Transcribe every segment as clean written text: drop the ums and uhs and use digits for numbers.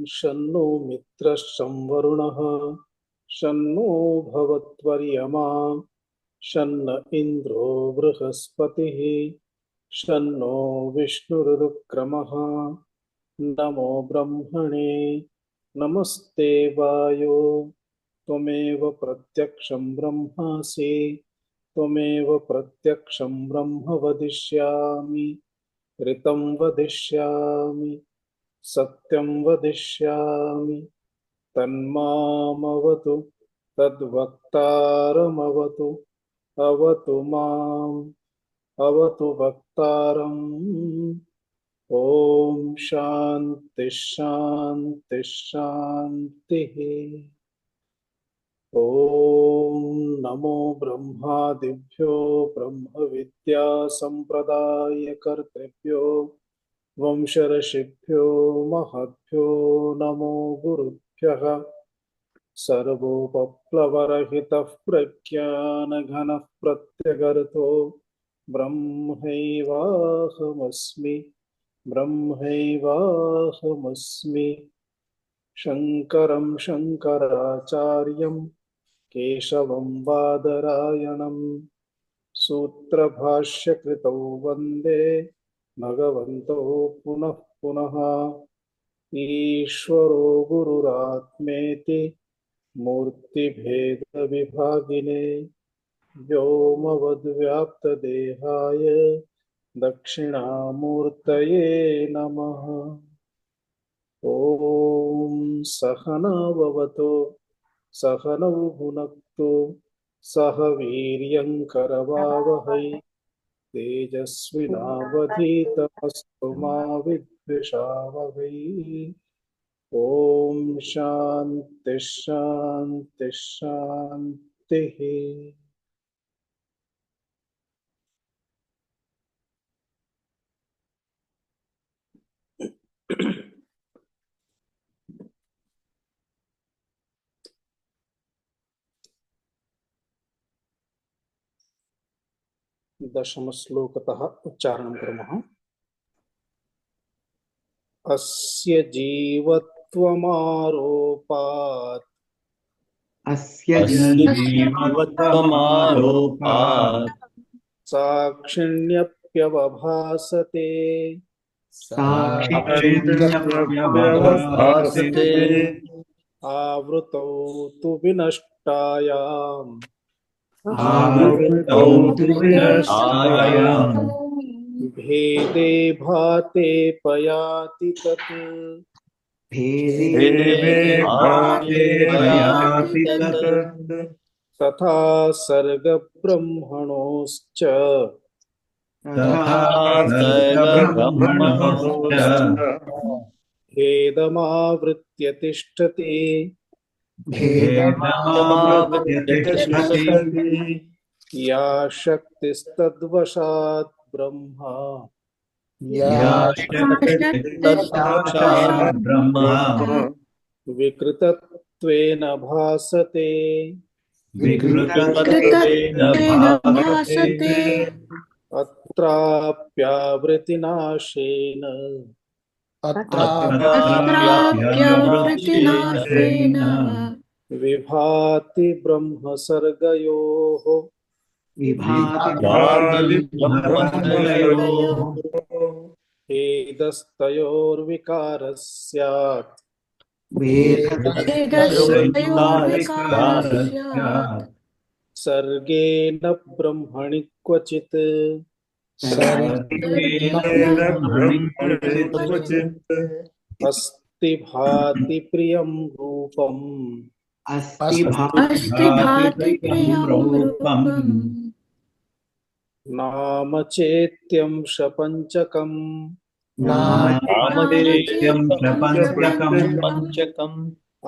शन्नो मित्रश्चं वरुणः शन्नो भवत्वर्यमा शन्न इन्द्रो बृहस्पतिः शन्नो विष्णुरुक्रमः। नमो ब्रह्मणे नमस्ते वायो त्वमेव प्रत्यक्षं ब्रह्मासि त्वमेव प्रत्यक्षं ब्रह्म वदिष्यामि ऋतं वदिष्यामि सत्यं वदिष्यामि तन्मामवतु तद्वक्तारमवतु अवतु माम् अवतु वक्तारम्। ओम शांति शांति शांति। ओम नमो ब्रह्मादिभ्यो ब्रह्म विद्या संप्रदाय कर्तृभ्यो वंशऋषिभ्यो महद्भ्यो नमो गुरुभ्यः। सर्वोपप्लवरहितः प्रज्ञानघनः प्रत्यगर्तो ब्रह्मैवाहमस्मि ब्रह्मैवाहमस्मि। शङ्करं शङ्कराचार्यं केशवं बादरायणं सूत्रभाष्यकृतौ वन्दे भगवन्तौ पुनः पुनः। ईश्वरो गुरुरात्मेति मूर्तिभेदविभागिने व्योमवद्व्याप्तदेहाय दक्षिणामूर्तये नमः। ॐ सहना भवतु सहनौ भुनक्तु सह वीर्यङ्करवावहै तेजस्विनावधीतमस्तु मा विद्विषावहै। ॐ शान्ति शान्ति शान्तिः। दशम श्लोकतः उच्चारणं कुर्मः। अस्य जीवत्वमारोपात् अस्य जीवत्वमारोपात् साक्षिण्यप्यवभासते साक्षिण्यप्यवभासते आवृतौ तु विनष्टायाम् आवृतौ तु विनष्टायाम् भेदे भाते पयाति तत् भेदे भाते पयाति तत् तथा सर्गब्रह्मणोश्च तथा सर्गब्रह्मणोश्च भेदमावृत्य तिष्ठति भेदमावृत्य तिष्ठति या शक्तिस्तद्वशात् ब्रह्मा या शक्तिस्तद्वशात् ब्रह्मा विकृतत्वेन भासते विकृतत्वेन भासते अत्राप्यावृत्तिनाशेन अत्राप्यावृत्तिनाशेन विभाति ब्रह्म सर्गयोः विभाति ब्रह्मयोः भेदस्तयोर्विकारः स्यात् सर्गेण ब्रह्मणि क्वचित् अस्ति भाति प्रियं रूपम् नाम चेत्यं शपञ्चकम्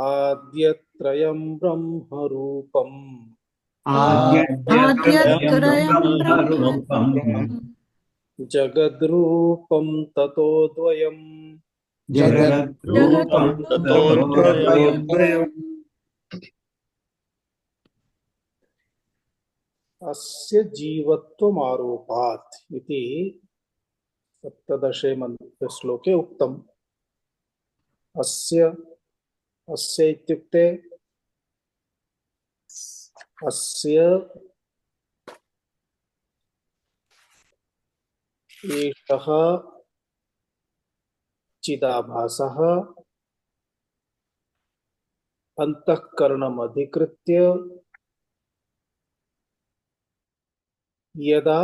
आद्यत्रयं ब्रह्मरूपम् जगद्रूपं ततो द्वयम् अस्य जीवत्वमारोपात् इति 17 श्लोके उक्तम्। अस्य अस्य इत्युक्ते अस्य एषः चिदाभासः अंतःकरणमधिकृत्य यदा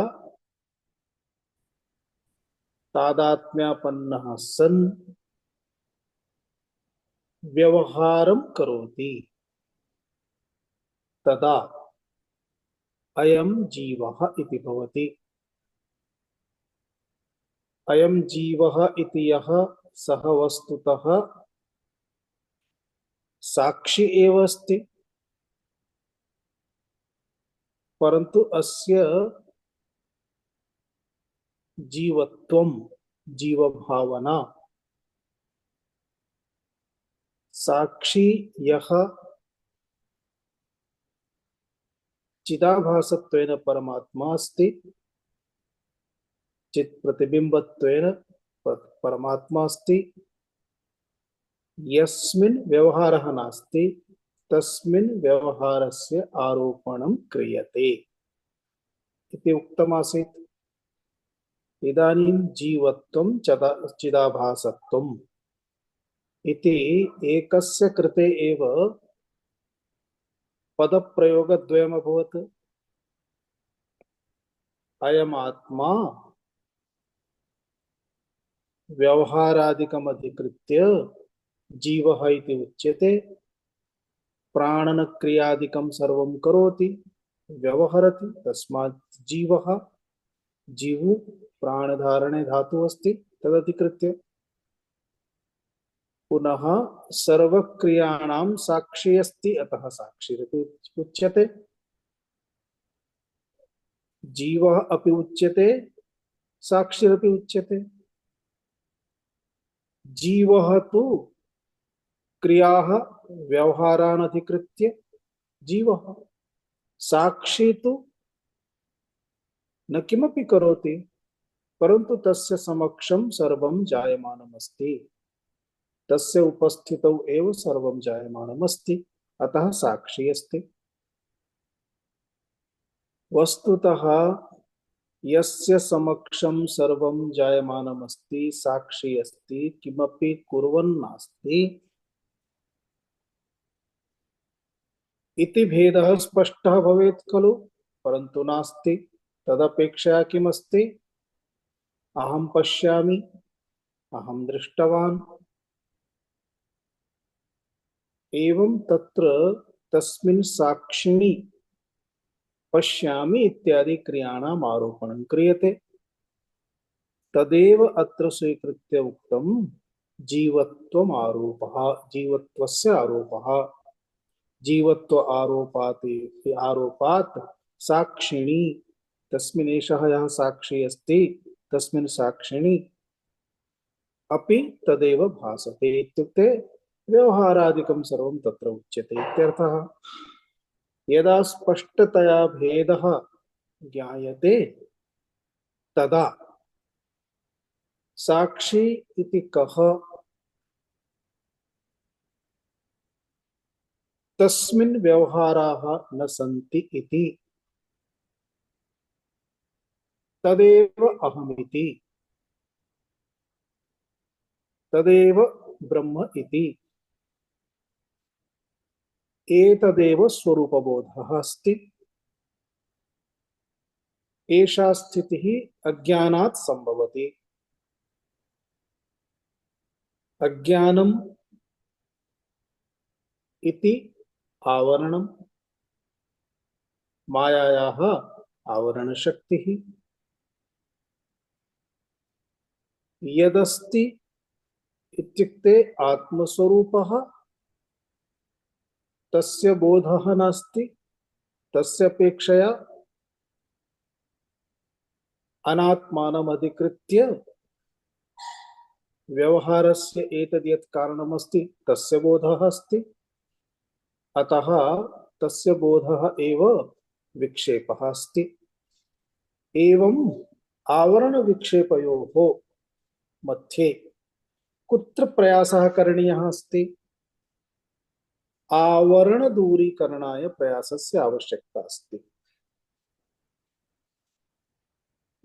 तादात्म्यापन्नः सन् व्यवहारं करोति तदा अयं जीवः इति भवति। अयं जीवः इति यः सः वस्तुतः साक्षी एव अस्ति, परंतु अस्य जीवत्वं जीवभावना साक्षी यः चिदाभासत्वेन परमात्मा अस्ति, चित् प्रतिबिंबत्वेन परमात्मा अस्ति, यस्मिन् व्यवहारः नास्ति तस्मिन् व्यवहारस्य आरोपणं क्रियते इति उक्तमासीत्। इदानीं जीवत्वं चिदाभासत्वम् इति एकस्य कृते एव पदप्रयोगद्वयम् अभवत्। अयमात्मा व्यवहारादिकम् अधिकृत्य जीवः इति उच्यते। प्राणनक्रियादिकं सर्वं करोति, व्यवहरति, तस्मात् जीवः। जीवु प्राणधारणे धातु अस्ति, तदधिकृत्य पुनः सर्वक्रियाणां साक्षी अस्ति, अतः साक्षीरपि उच्यते। जीवः अपि उच्यते, साक्षीरपि उच्यते। जीवः तु क्रियाः व्यवहारान् अधिकृत्य जीवः, साक्षी तु न किमपि करोति, परंतु तस्य समक्षं सर्वं जायमानम् अस्ति, तस्य उपस्थितौ एव सर्वं जायमानम् अस्ति, अतः साक्षी अस्ति। वस्तुतः यस्य समक्षं सर्वं जायमानम् अस्ति, साक्षी अस्ति, किमपि कुर्वन् नास्ति इति भेदः स्पष्टः भवेत् खलु, परन्तु नास्ति। तदपेक्षया किमस्ति? अहं पश्यामि, अहं दृष्टवान्, एवं तत्र तस्मिन् साक्षिणि पश्यामि इत्यादि क्रियाणाम् आरोपणं क्रियते। तदेव अत्र स्वीकृत्य उक्तं जीवत्वम् आरोपः, जीवत्वस्य आरोपः। जीवत्व आरोपात् साक्षिणी, तस्मिन् एषः यः साक्षी अस्ति तस्मिन् साक्षिणी अपि तदेव भासते इत्युक्ते व्यवहारादिकं सर्वं तत्र उच्यते इत्यर्थः। यदा स्पष्टतया भेदः ज्ञायते तदा साक्षी इति कः, तस्मिन् व्यवहाराः न सन्ति इति, तदेव अहमिति, तदेव ब्रह्म इति, एतदेव स्वरूपबोधः अस्ति। एषा स्थितिः अज्ञानात् सम्भवति। अज्ञानम् इति आवरणम्, मायायाः आवरणशक्तिः। यदस्ति इत्युक्ते आत्मस्वरूपः, तस्य बोधः नास्ति, तस्य अपेक्षया अनात्मानम् अधिकृत्य व्यवहारस्य एतद्यत् कारणमस्ति तस्य बोधः अस्ति, अतः तस्य बोधः एव विक्षेपः अस्ति। एवं आवरण विक्षेपयोः मध्ये कुत्र प्रयासः करणीयः अस्ति? आवरण दूरीकरणाय प्रयासस्य आवश्यकता अस्ति।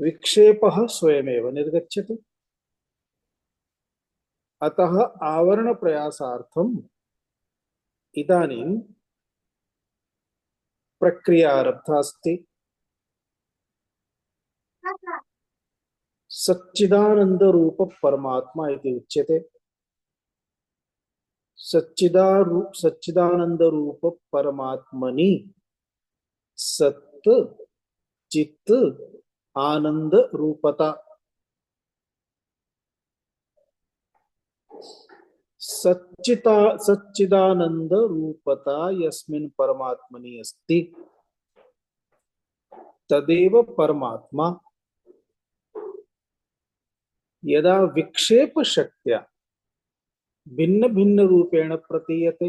विक्षेपः स्वयमेव निर्गच्छति, अतः आवरण प्रयासार्थम् इदानीं प्रक्रिया आरब्धा अस्ति। सच्चिदानंद रूप परमात्मा इति उच्यते। सच्चिदानंद रूप परमात्मनि सत् चित् आनंद रूपता। सच्चिदानंद रूपता यस्मिन् परमात्मनि अस्ति तदेव परमात्मा यदा विक्षेप शक्त्या भिन्न भिन्न रूपेण प्रतीयते,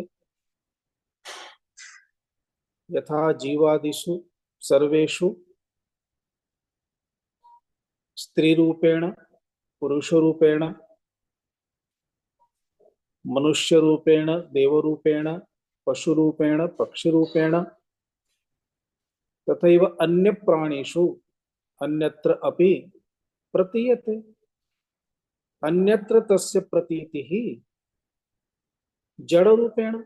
यथा जीवादिषु सर्वेषु स्त्री रूपेण, पुरुष रूपेण, मनुष्य रूपेण, देव रूपेण, पशु रूपेण, पक्षी रूपेण, तथैव अन्य प्राणिषु अन्यत्र अपि प्रतीयते। अन्यत्र तस्य प्रतीतिः जड़ रूपेण,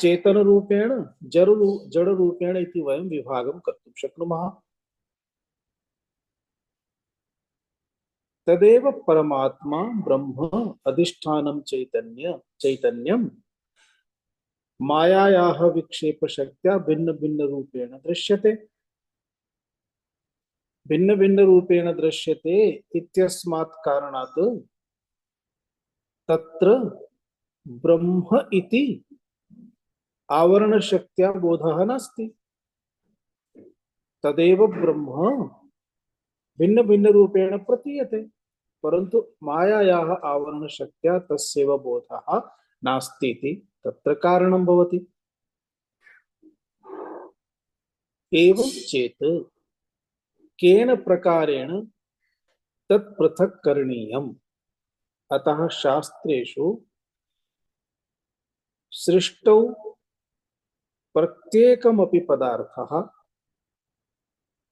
चेतन रूपेण, जड़ रूपेण इति वयं विभागं कर्तुं शक्नुमः। तदेव परमात्मा ब्रह्म अधिष्ठानं चैतन्यं मायायाः विक्षेप शक्त्या भिन्न भिन्न रूपेण दृश्यते। भिन्न भिन्न रूपेण दृश्यते इत्यस्मात् कारणात् तत्र ब्रह्म इति आवरण शक्त्या बोधः नास्ति। तदेव ब्रह्म भिन्न भिन्न रूपेण प्रतीयते, परंतु मायायाः आवरण शक्त्या तस्यैव बोधः नास्ति इति तत्र कारणं भवति। एवं चेत् केन प्रकारेण तत् पृथक् करणीयम्? अतः शास्त्रेषु सृष्टौ प्रत्येकमपि पदार्थः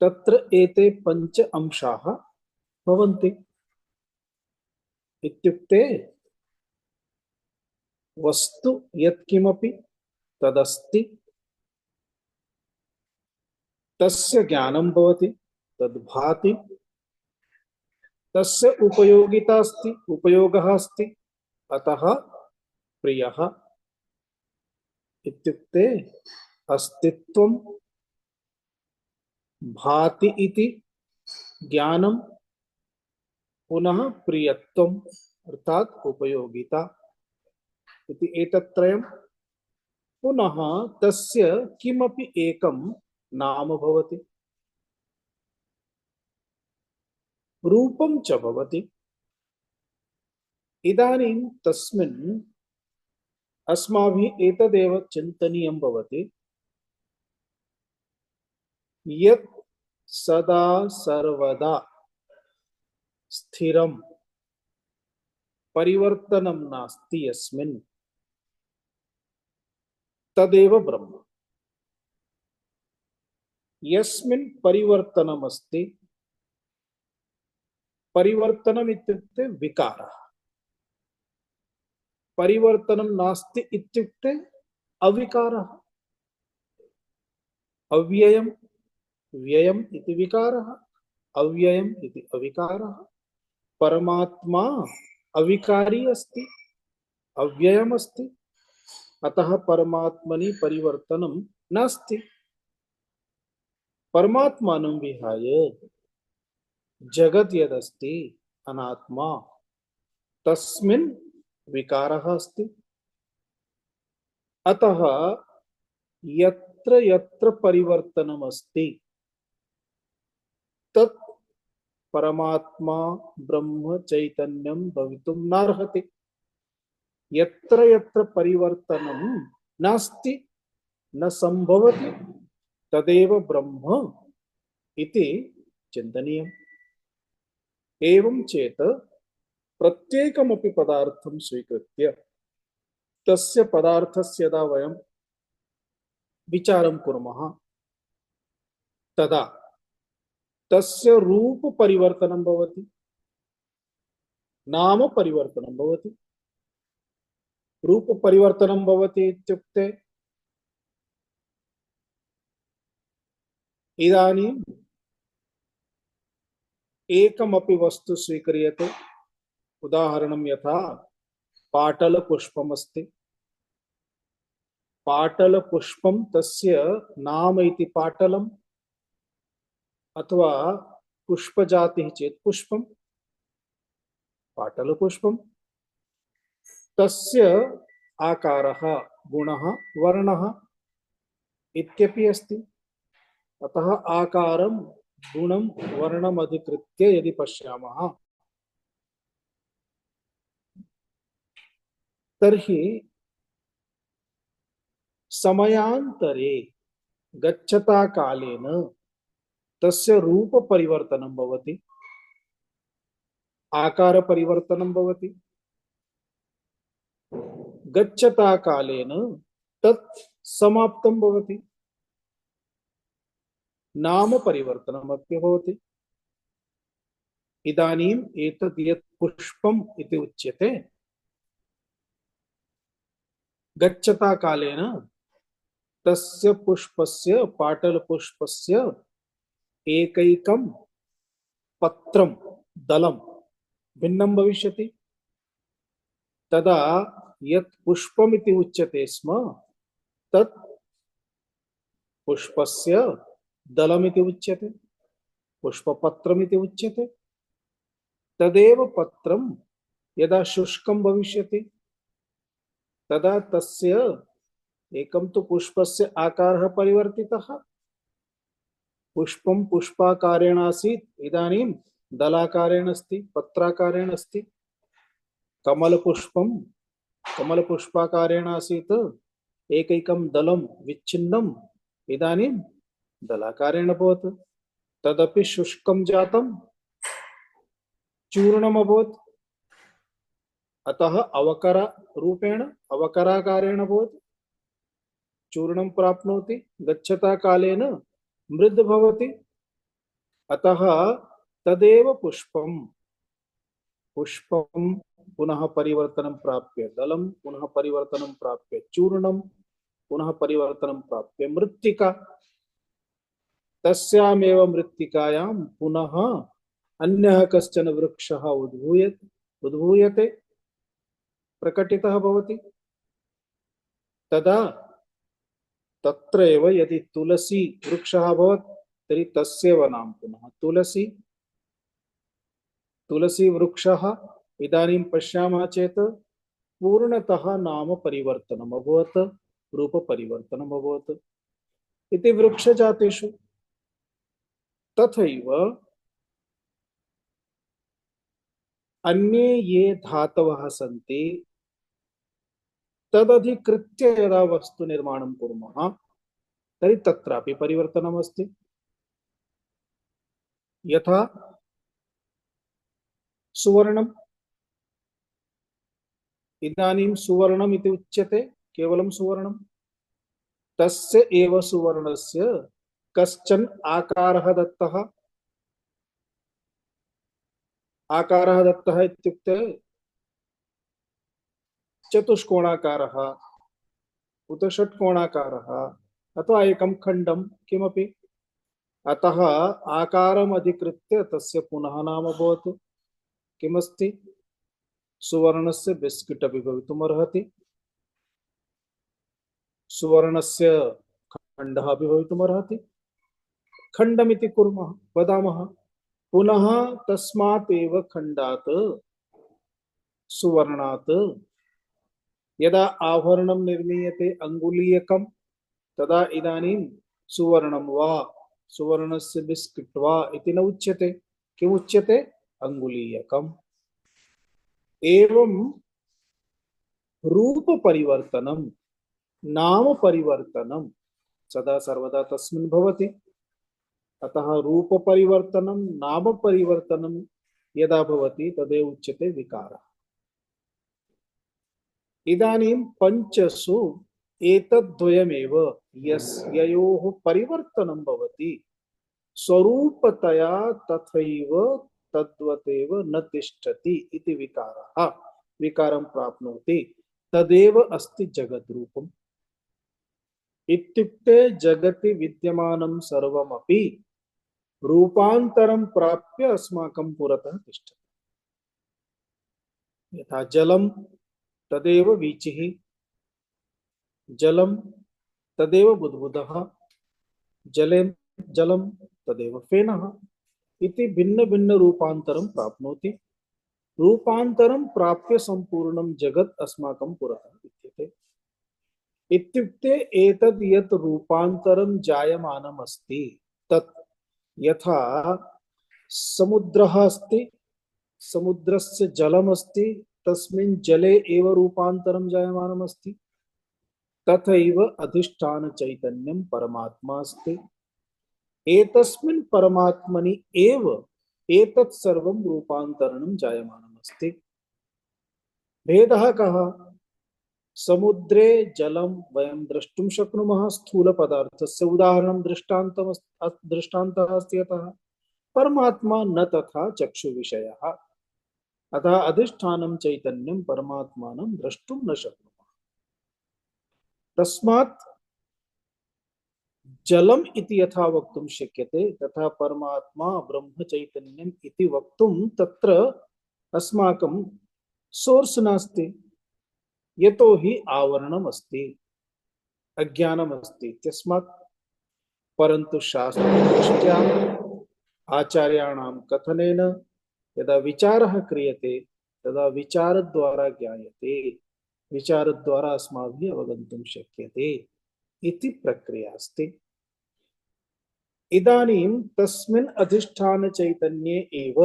तत्र एते पंच अंशाः भवन्ति। इत्युक्ते वस्तु यत्किमपि तदस्ति, तस्य ज्ञानं भवति, तद्भाति, तस्य उपयोगिता अस्ति, उपयोगः अस्ति, अतः प्रियः। इत्युक्ते अस्तित्वं, भाति इति ज्ञानं, पुनः प्रियत्वम् अर्थात उपयोगिता इति एतत्त्रयं। पुनः तस्य किमपि एकं नाम भवति, रूपं च भवति। इदानीं तस्मिन् अस्माभिः एतदेव चिन्तनीयं भवति यत् सदा सर्वदा स्थिरं परिवर्तनं नास्ति यस्मिन् तदेव ब्रह्म। यस्मिन् परिवर्तनम् अस्ति, परिवर्तनम् इत्युक्ते विकारः, परिवर्तनं नास्ति इत्युक्ते अविकारः। अव्ययम् व्ययम् इति विकारः, अव्ययम् इति अविकारः। परमात्मा अविकारी अस्ति, अव्ययम् अस्ति, अतः परमात्मनि परिवर्तनं नास्ति। परमात्मानं विहाय जगत् यदस्ति अनात्मा, तस्मिन् विकारः अस्ति। अतः यत्र यत्र परिवर्तनम् अस्ति तत् परमात्मा ब्रह्म चैतन्यं भवितुं नार्हति। यत्र यत्र परिवर्तनं नास्ति, न संभवति, तदेव ब्रह्म इति चिन्तनीयम्। एवं चेत् प्रत्येकमपि पदार्थं स्वीकृत्य तस्य पदार्थस्य यदा वयं विचारं कुर्मः तदा तस्य रूप परिवर्तनं भवति, नाम परिवर्तनं भवति। रूप परिवर्तनं भवति इत्युक्ते इदानीं एकमपि वस्तु स्वीक्रियते, उदाहरणं यथा पाटलपुष्पमस्ति, पाटलपुष्पं तस्य नाम इति पाटलम् अथवा पुष्पजातिः चेत् पुष्पं पाटलपुष्पं, तस्य आकारः गुणः वर्णः इत्यपि अस्ति। अतः आकारं गुणं वर्णम् अधिकृत्य यदि पश्यामः तर्हि समयान्तरे गच्छता कालेन तस्य रूप परिवर्तनं भवति, आकार परिवर्तनं भवति। गच्छता कालेन तत् समाप्तं भवति, नाम परिवर्तनमपि भवति। इदानीम् एतद् यत् पुष्पम् इति उच्यते, गच्छता कालेन तस्य पुष्पस्य पाटलपुष्पस्य एकैकं पत्रं दलं भिन्नं भविष्यति। तदा यत् पुष्पमिति उच्यते स्म तत् पुष्पस्य दलमिति उच्यते, पुष्पपत्रमिति उच्यते। तदेव पत्रं यदा शुष्कं भविष्यति तदा तस्य एकं तु पुष्पस्य आकारः परिवर्तितः, पुष्पं पुष्पाकारेण आसीत्, इदानीं दलाकारेण अस्ति, पत्राकारेण अस्ति। कमलपुष्पं कमलपुष्पाकारेण आसीत्, एकैकं दलं विच्छिन्नम्, इदानीं दलाकारेण अभवत्। तदपि शुष्कं जातं, चूर्णम् अभवत्, अतः अवकररूपेण अवकराकारेण अभवत्, चूर्णं प्राप्नोति। गच्छता कालेन मृद् भवति, अतः तदेव पुष्पं पुष्पं पुनः परिवर्तनं प्राप्य दलं, पुनः परिवर्तनं प्राप्य चूर्णं, पुनः परिवर्तनं प्राप्य मृत्तिका। तस्यामेव मृत्तिकायां पुनः अन्यः कश्चन वृक्षः उद्भूयते, प्रकटितः भवति। तदा तत्रैव यदि तुलसी वृक्षः अभवत् तर्हि तस्यैव नाम पुनः तुलसी। तुलसी वृक्षः इदानीं पश्यामः चेत् पूर्णतः नाम परिवर्तनम् अभवत्, रूप परिवर्तनम् अभवत् इति वृक्षजातेषु। तथैव अन्ये ये धातवः सन्ति तदधिकृत्य यदा वस्तु निर्माणं कुर्मः तर्हि तत्रापि परिवर्तनमस्ति। यथा सुवर्णम्, इदानीं सुवर्णम् इति उच्यते, केवलं सुवर्णं, तस्य एव सुवर्णस्य कश्चन आकारः दत्तः। आकारः दत्तः इत्युक्ते चतुष्कोणाकारः उत षट्कोणाकारः अथवा एकं खण्डं किमपि। अतः आकारम् अधिकृत्य तस्य पुनः नाम भवति। किमस्ति? सुवर्णस्य बिस्किट् अपि भवितुमर्हति, सुवर्णस्य खण्डः अपि भवितुमर्हति। खण्डमिति कुर्मः, वदामः, पुनः तस्मात् एव खण्डात् सुवर्णात् यदा आभरणं निर्मीयते अङ्गुलीयकं, तदा इदानीं सुवर्णं वा सुवर्णस्य बिस्किट् वा इति न उच्यते, किमुच्यते? अङ्गुलीयकम्। एवं रूप परिवर्तनं, नाम परिवर्तनं सदा सर्वदा तस्मिन् भवति। अतः रूप परिवर्तनं, नाम परिवर्तनं यदा भवति तदेव उच्यते विकारः। इदानीं पंचसु एतद्द्वयमेव ययोः परिवर्तनं भवति स्वरूपतया तथैव तद्वतेव न तिष्ठति इति विकारः विकारं प्राप्नोति तदेव अस्ति जगद्रूपम्। इत्युक्ते जगति विद्यमानं सर्वमपि रूपान्तरं प्राप्य अस्माकं पुरतः तिष्ठति। यथा जलं तदेव वीचिः, जलं तदेव बुद्बुदः, जले जलं तदेव फेनः इति भिन्न भिन्न रूपान्तरं प्राप्नोति। रूपान्तरं प्राप्य संपूर्णं जगत् अस्माकं पुरतः विद्यते। इत्युक्ते एतद् यत् रूपान्तरं जायमानम् अस्ति तत् यथा समुद्रः अस्ति, समुद्रस्य जलम् अस्ति, तस्मिन् जले एव रूपान्तरं जायमानम् अस्ति, तथैव अधिष्ठान चैतन्यं परमात्मा अस्ति। एतस्मिन् परमात्मनि एव एतत् सर्वं रूपान्तरणं जायमानम् अस्ति। भेदः कः? समुद्रे जलं वयं द्रष्टुं शक्नुमः स्थूलपदार्थस्य उदाहरणं दृष्टान्तः अस्ति। अतः परमात्मा न तथा चक्षुविषयः, अतः अधिष्ठानं चैतन्यं परमात्मानं द्रष्टुं न शक्नुमः। तस्मात् जलम इति यथा वक्तुं शक्यते तथा परमात्मा ब्रह्म चैतन्यम् इति वक्तुं तत्र अस्माकं सोर्स नास्ति, यतो हि आवरणम् अस्ति, अज्ञानम् अस्ति इत्यस्मात्। परन्तु शास्त्रदृष्ट्या आचार्याणां कथनेन यदा विचारः क्रियते तदा विचारद्वारा ज्ञायते, विचारद्वारा अस्माभिः अवगन्तुं शक्यते इति प्रक्रिया अस्ति। इदानीं तस्मिन् अधिष्ठान चैतन्ये एव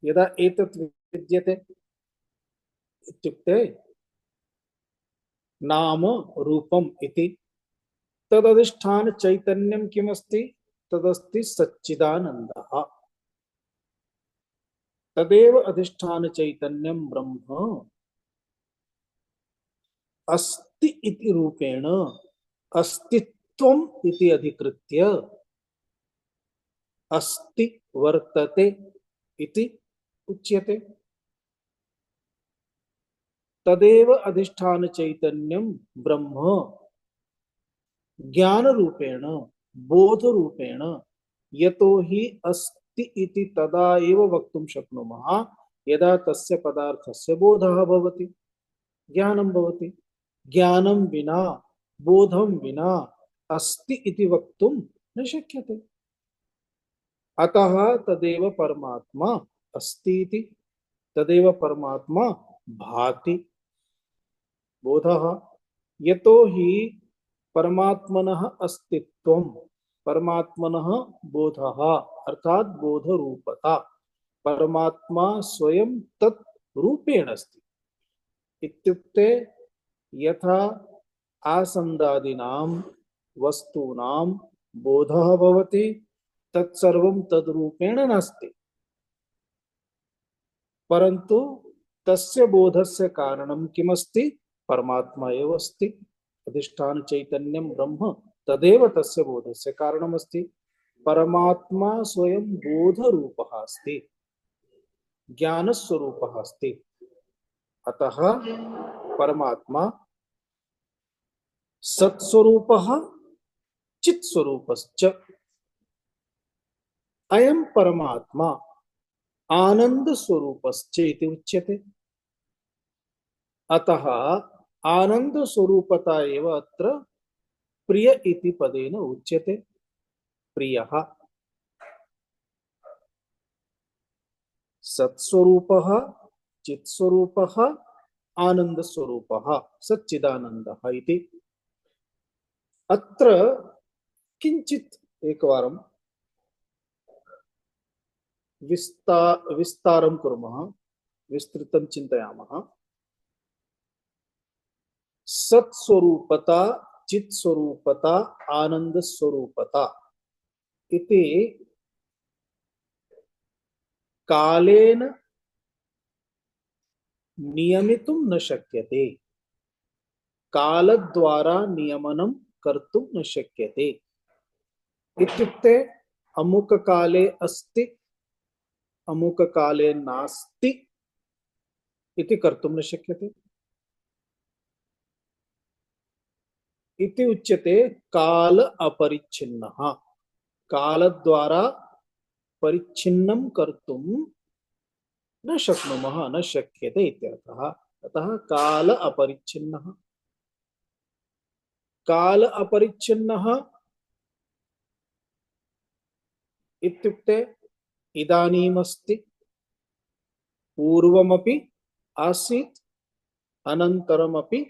यदा एतत् विद्यते इत्युक्ते नाम रूपम् इति, तदधिष्ठान चैतन्यं किमस्ति? तदस्ति सच्चिदानन्दः। तदेव अधिष्ठान चैतन्यं ब्रह्म अस्ति इति रूपेण अस्तित्वम् इति अधिकृत्य अस्ति वर्तते इति उच्यते। तदेव अधिष्ठान चैतन्यं ब्रह्म ज्ञान रूपेण बोध रूपेण यतो हि अस्ति इति तदा एव वक्तुं शक्नुमः यदा तस्य पदार्थस्य बोधः भवति, ज्ञानं भवति। ज्ञानं विना बोधं विना अस्ति इति वक्तुं न शक्यते। अतः तदेव परमात्मा अस्ति इति, तदेव परमात्मा भाति बोधः। यतो हि परमात्मनः अस्तित्वं परमात्मनः बोधः अर्थात बोधरूपता, परमात्मा स्वयं तत् रूपेण अस्ति। इत्युक्ते यथा आसन्दादीनां वस्तूनां बोधः भवति तत्सर्वं तद्रूपेण नास्ति, परन्तु तस्य बोधस्य कारणं किमस्ति? परमात्मा एव अस्ति। अधिष्ठान चैतन्यं ब्रह्म तदेव तस्य बोधस्य कारणमस्ति। परमात्मा स्वयं बोधरूपः अस्ति, ज्ञानस्वरूपः अस्ति। अतः परमात्मा सत्स्वरूपः चित्स्वरूपश्च। अयं परमात्मा आनंद स्वरूपश्च इति उच्यते। अतः आनंद स्वरूपता एव अत्र प्रिय इति पदेन उच्यते। प्रियः सत्स्वरूपः चित्स्वरूपः आनंद स्वरूपः सच्चिदानन्दः इति। अत्र किंचित एकवारं विस्तारं कुर्मः, विस्तृतं चिन्तयामः। सत्स्वरूपता चित्स्वरूपता आनंद स्वरूपता इति कालेन नियमितुं न शक्यते, कालद्वारा नियमनं कर्तुं न शक्यते। इत्युक्ते अमुककाले अस्ति, अमुककाले नास्ति इति कर्तुं न शक्यते। इति उच्यते काल अपरिच्छिन्नः। कालद्वारा परिच्छिन्नं कर्तुं न शक्नुमः, न शक्यते इत्यर्थः। अतः काल अपरिच्छिन्नः। काल अपरिच्छिन्नः इत्युक्ते इदानीम् अस्ति, पूर्वमपि आसीत्, अनन्तरमपि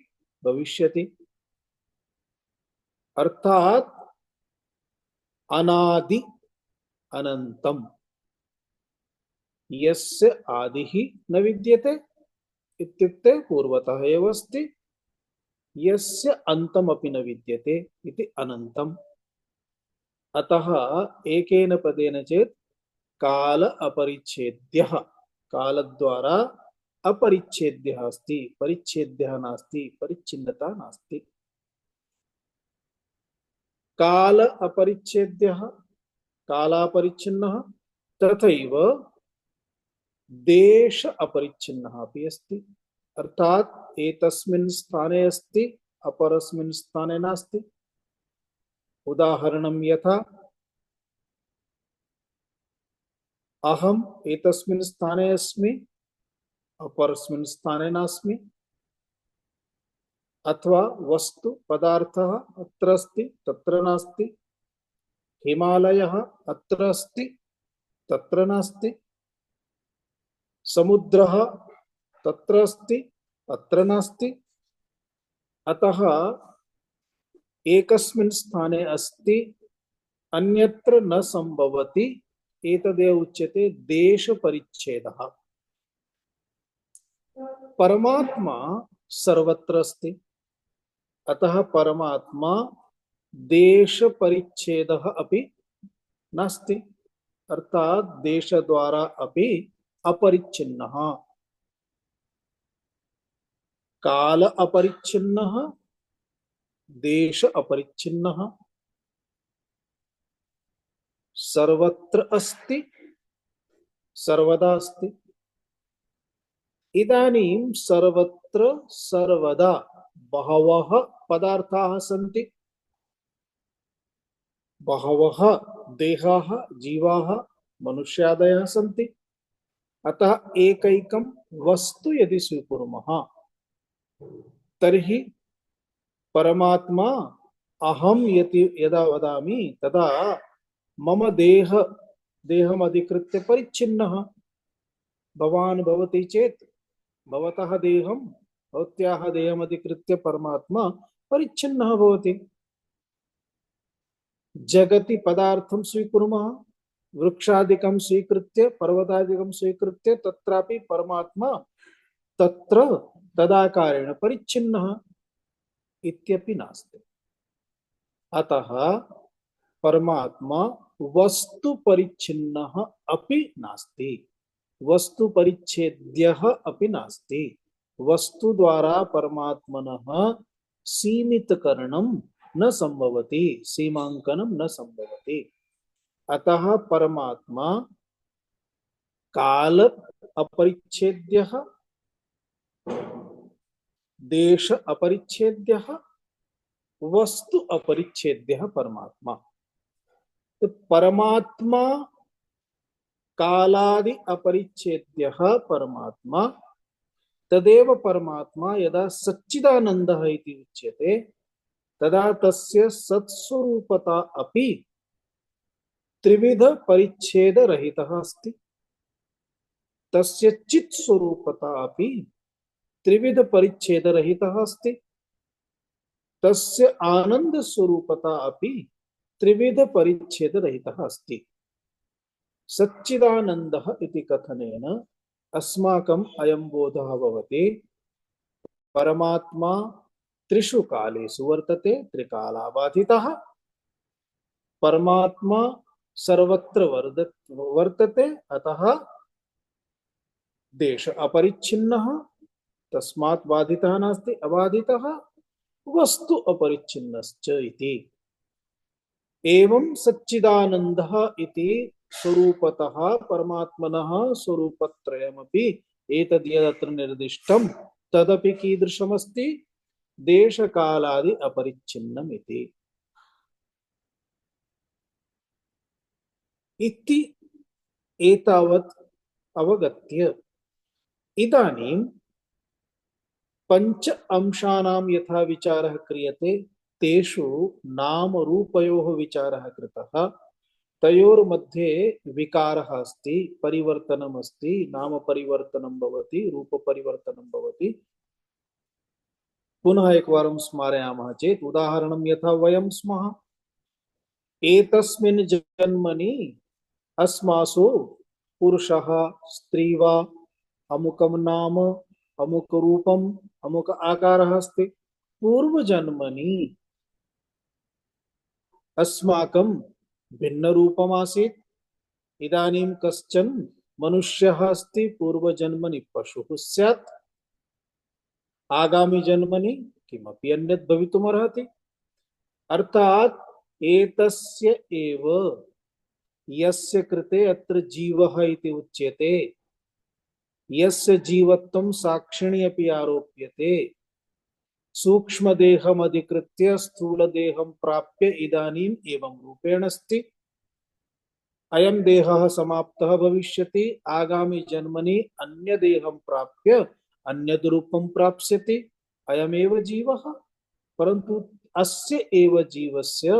भविष्यति। अर्थात् अनादि अनन्तम्। यस्य आदिः न विद्यते इत्युक्ते पूर्वतः एव अस्ति, यस्य अन्तमपि न विद्यते इति अनन्तम्। अतः एकेन पदेन चेत् काल अपरिच्छेद्यः, कालद्वारा अपरिच्छेद्यः अस्ति, परिच्छेद्यः नास्ति, परिच्छिन्नता नास्ति। काल अपरिच्छेद्यः, कालापरिच्छिन्नः, तथैव देश अपरिच्छिन्नः अपि अस्ति। अर्थात् एतस्मिन् स्थाने अस्ति, अपरस्मिन् स्थाने नास्ति। उदाहरणं यथा अहम् एतस्मिन् स्थाने अस्मि, अपरस्मिन् स्थाने नास्मि। अथवा वस्तु पदार्थः अत्र अस्ति, तत्र नास्ति। हिमालयः अत्र अस्ति, तत्र नास्ति। समुद्रः तत्र अस्ति, अत्र नास्ति। अतः एकस्मिन् स्थाने अस्ति, अन्यत्र न संभवति। एतदेव उच्यते देश परिच्छेदः। परमात्मा सर्वत्र अस्ति, अतः परमात्मा देश परिच्छेदः अपि नास्ति, अर्थात देश द्वारा अपि अपरिच्छिन्नः। काल अपरिच्छिन्नः, देश अपरिच्छिन्नः, सर्वत्र अस्ति, सर्वदा अस्ति। इदानीं सर्वत्र सर्वदा बहवः पदार्थाः सन्ति, बहवः देहाः, जीवाः, मनुष्यादयः सन्ति। अतः एकैकं वस्तु यदि स्वीकुर्मः तर्हि परमात्मा अहं यदा वदामि तदा मम देहम् अधिकृत्य परिच्छिन्नः। भवान् भवति चेत् भवतः देहं, भवत्याः देहम् अधिकृत्य परमात्मा परिच्छिन्नः भवति। जगति पदार्थं स्वीकुर्मः, वृक्षादिकं स्वीकृत्य, पर्वतादिकं स्वीकृत्य, तत्रापि परमात्मा तत्र तदाकारेण परिच्छिन्नः इत्यपि नास्ति। अतः परमात्मा वस्तु परिच्छिन्नः अपि नास्ति, वस्तु परिच्छेद्यः अपि नास्ति। वस्तु द्वारा परमात्मनः सीमितकरणं न संभवति, सीमांकनं न संभवति। अतः परमात्मा काल अपरिच्छेद्यः, देश अपरिच्छेद्यः, वस्तु अपरिच्छेद्यः परमात्मा। तो परमात्मा कालादि अपरिच्छेद्यः परमात्मा। तदेव परमात्मा यदा सच्चिदानन्दः इति उच्यते तदा तस्य सत्स्वरूपता अपि त्रिविध परिच्छेद रहितः अस्ति। तस्य चित् स्वरूपता अपि त्रिविध परिच्छेद रहितः अस्ति। तस्य आनंद स्वरूपता अपि त्रिविध परिच्छेद रहितः अस्ति। सच्चिदानन्दः इति कथनेन अस्माकम् अयं बोधः भवति, परमात्मा त्रिषु कालेषु वर्तते, त्रिकालाबाधितः। परमात्मा सर्वत्र वर्तते, अतः देश अपरिच्छिन्नः तस्मात् बाधितः नास्ति, अबाधितः वस्तु अपरिच्छिन्नश्च इति। एवं सच्चिदानन्दः इति स्वरूपतः परमात्मनः स्वरूपत्रयमपि एतद् यदत्र निर्दिष्टं तदपि कीदृशमस्ति, देशकालादि अपरिच्छिन्नम् इति। इति एतावत् अवगत्य इदानीं पंच अंशानां यथा विचारः क्रियते तेषु नामरूपयोः विचारः कृतः। तयोर्मध्ये विकारः अस्ति, परिवर्तनम् अस्ति, नाम परिवर्तनं भवति, रूप परिवर्तनं भवति। पुनः एकवारं स्मारयामः चेत् उदाहरणं यथा वयं स्मः, एतस्मिन् जन्मनि अस्मासु पुरुषः स्त्री वा अमुकं नाम अमुक रूपम अमुक आकारः अस्ति। पूर्व जन्मनि अस्माकं भिन्न रूपम् आसीत्, इदानीं कश्चन मनुष्यः अस्ति, पूर्व जन्मनि पशुः स्यात्, आगामी जन्मनि किमपि अन्यत् भवितुमर्हति। अर्थात् एतस्य एव यस्य कृते अत्र जीवः इति उच्यते, यस्य जीवत्वं साक्षिणी अपि आरोप्यते, सूक्ष्म देहम अधिकृत्य स्थूल देहम प्राप्य इदानीम एवं रूपेण अस्ति। अयं देहः समाप्तः भविष्यति, आगामी जन्मनि अन्य देहं प्राप्य अन्यद् रूपं प्राप्स्यति। अयमेव जीवः, परन्तु अस्य एव जीवस्य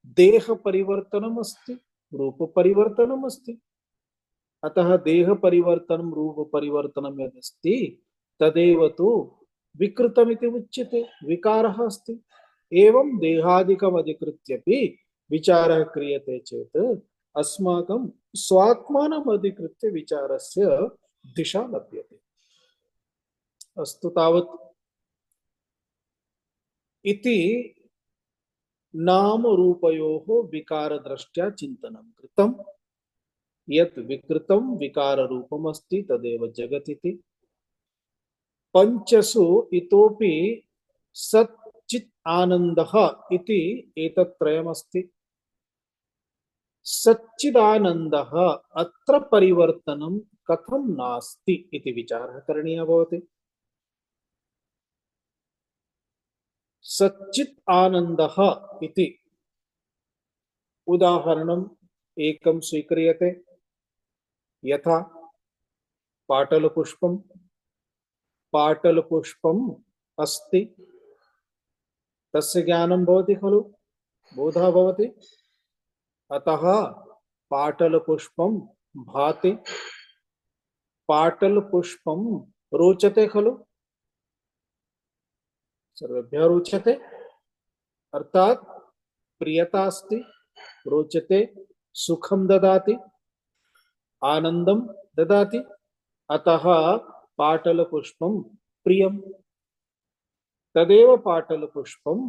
देह परिवर्तनम् अस्ति, रूप परिवर्तनम् अस्ति। अतः देह परिवर्तनं रूप परिवर्तनं यदस्ति तदेव तु विकृतमिति उच्यते, विकारः अस्ति। एवं देहादिकम् अधिकृत्यपि विचारः क्रियते चेत् अस्माकं स्वात्मानम् अधिकृत्य विचारस्य दिशा लभ्यते। अस्तु तावत् इति नाम रूपयोः विकारदृष्ट्या चिन्तनं कृतं। यत् विकृतं विकार रूपम् अस्ति तदेव जगत् इति। पंचसु इतोपि सच्चित् आनन्दः इति एतत्त्रयमस्ति। सच्चिदानन्दः अत्र परिवर्तनं कथं नास्ति इति विचारः करणीयः भवति। सच्चित् आनन्दः इति उदाहरणम् एकं स्वीक्रियते। यथा पाटलपुष्पं, पाटलपुष्पम् अस्ति, तस्य ज्ञानं भवति खलु, बोधः भवति। अतः पाटलपुष्पं भाति, पाटलपुष्पं रोचते खलु, सर्वेभ्यः रोचते, अर्थात प्रियता अस्ति, रोचते, सुखं ददाति, आनंदं ददाति। अतः पाटलपुष्पं प्रियम्। तदेव पाटलपुष्पम्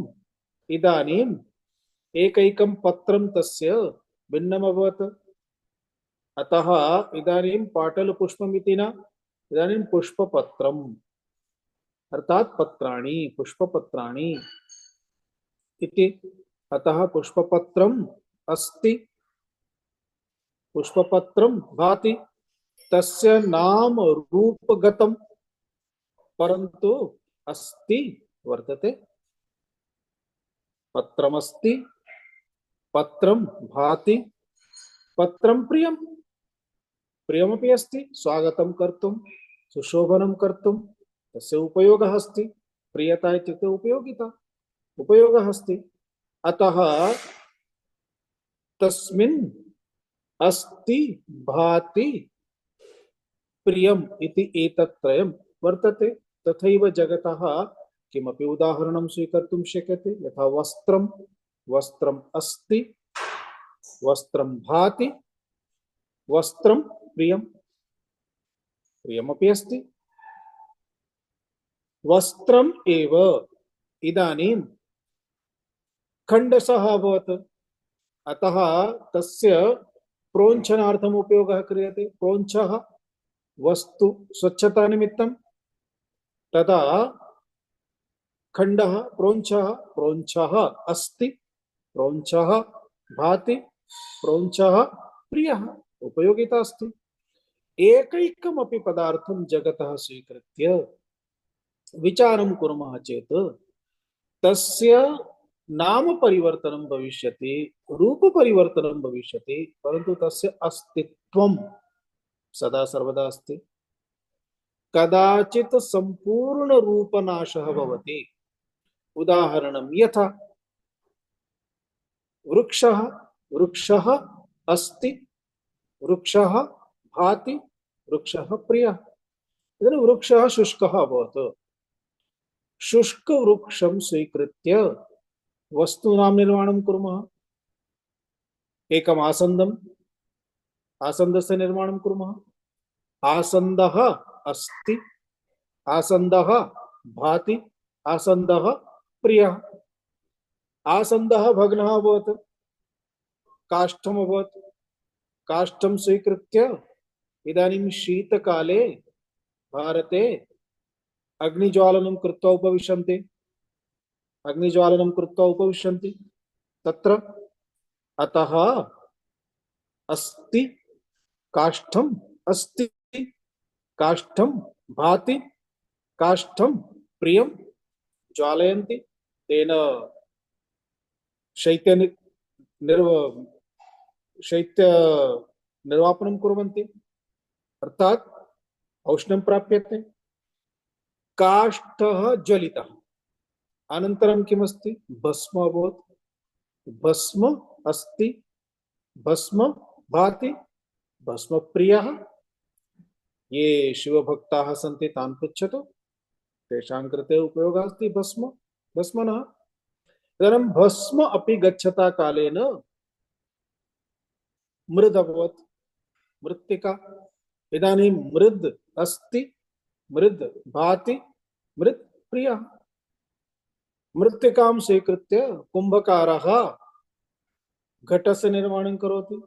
इदानीम् एकैकं पत्रं तस्य भिन्नम् अभवत्। अतः इदानीं पाटलपुष्पम् इति न, इदानीं पुष्पपत्रम्, अर्थात पत्राणि, पुष्पपत्राणि इति। अतः पुष्पपत्रम् अस्ति, पुष्पपत्रं भाति, तस्य नाम रूपगतं, परन्तु अस्ति वर्तते। पत्रमस्ति, पत्रं भाति, पत्रं प्रियं, प्रियमपि अस्ति, स्वागतं कर्तुं, सुशोभनं कर्तुं तस्य उपयोगः अस्ति। प्रियता इत्युक्ते उपयोगिता, उपयोगः अस्ति। अतः तस्मिन् अस्ति, भाति, प्रियम् इति एतत्त्रयं वर्तते। तथैव जगतः किमपि उदाहरणं स्वीकर्तुं शक्यते। यथा वस्त्रं, वस्त्रम् अस्ति, वस्त्रं भाति, वस्त्रं प्रियं, प्रियमपि अस्ति। वस्त्रम् एव इदानीं खण्डसः अभवत्, अतः तस्य प्रोञ्छनार्थम् उपयोगः क्रियते। प्रोञ्छः वस्तु स्वच्छता निमित्तं, तदा खंडः प्रोञ्छः, प्रोञ्छः अस्ति, प्रोञ्छः भाति, प्रोञ्छः प्रियः, उपयोगिता अस्ति। एकैकमपि पदार्थं जगतः स्वीकृत्य विचारं कुर्मः चेत् तस्य नाम परिवर्तनं भविष्यति, रूप परिवर्तनं भविष्यति, परन्तु तस्य अस्तित्वं सदा सर्वदा अस्ति। कदाचित् संपूर्ण रूपनाशः भवति। उदाहरणं यथा वृक्षः, वृक्षः अस्ति, वृक्षः भाति, वृक्षः प्रियः। इदानीं वृक्षः शुष्कः अभवत्। शुष्कवृक्षं स्वीकृत्य वस्तूनां निर्माणं कुर्मः। एकम् आसन्दम्, आसन्दस्य निर्माणं कुर्मः। आसन्दः अस्ति, आसन्दः भाति, आसन्दः प्रियः। आसन्दः भग्नः अभवत्, काष्ठम् अभवत्। काष्ठं स्वीकृत्य इदानीं शीतकाले भारते अग्निज्वालनं कृत्वा उपविशन्ति, अग्निज्वालनं कृत्वा उपविशन्ति तत्र। अतः अस्ति, काष्ठम् अस्ति, काष्ठं भाति, काष्ठं प्रियं, ज्वालयन्ति, तेन शैत्य शैत्य निर्वापनं कुर्वन्ति, अर्थात् औष्ण्यं प्राप्यते। काष्ठः ज्वलितः, अनन्तरं किमस्ति? भस्म अभवत्। भस्म अस्ति, भस्म भाति, भस्म प्रियः। ये शिवभक्ताः सन्ति तान् पृच्छतु, तेषां कृते उपयोगः अस्ति भस्म, भस्मनः। इदानीं भस्म अपि गच्छता कालेन मृद् अभवत्, मृत्तिका। इदानीं मृद् अस्ति, मृद् भाति, मृत् प्रियः। मृत्तिकां स्वीकृत्य कुम्भकारः घटस्य निर्माणं करोति।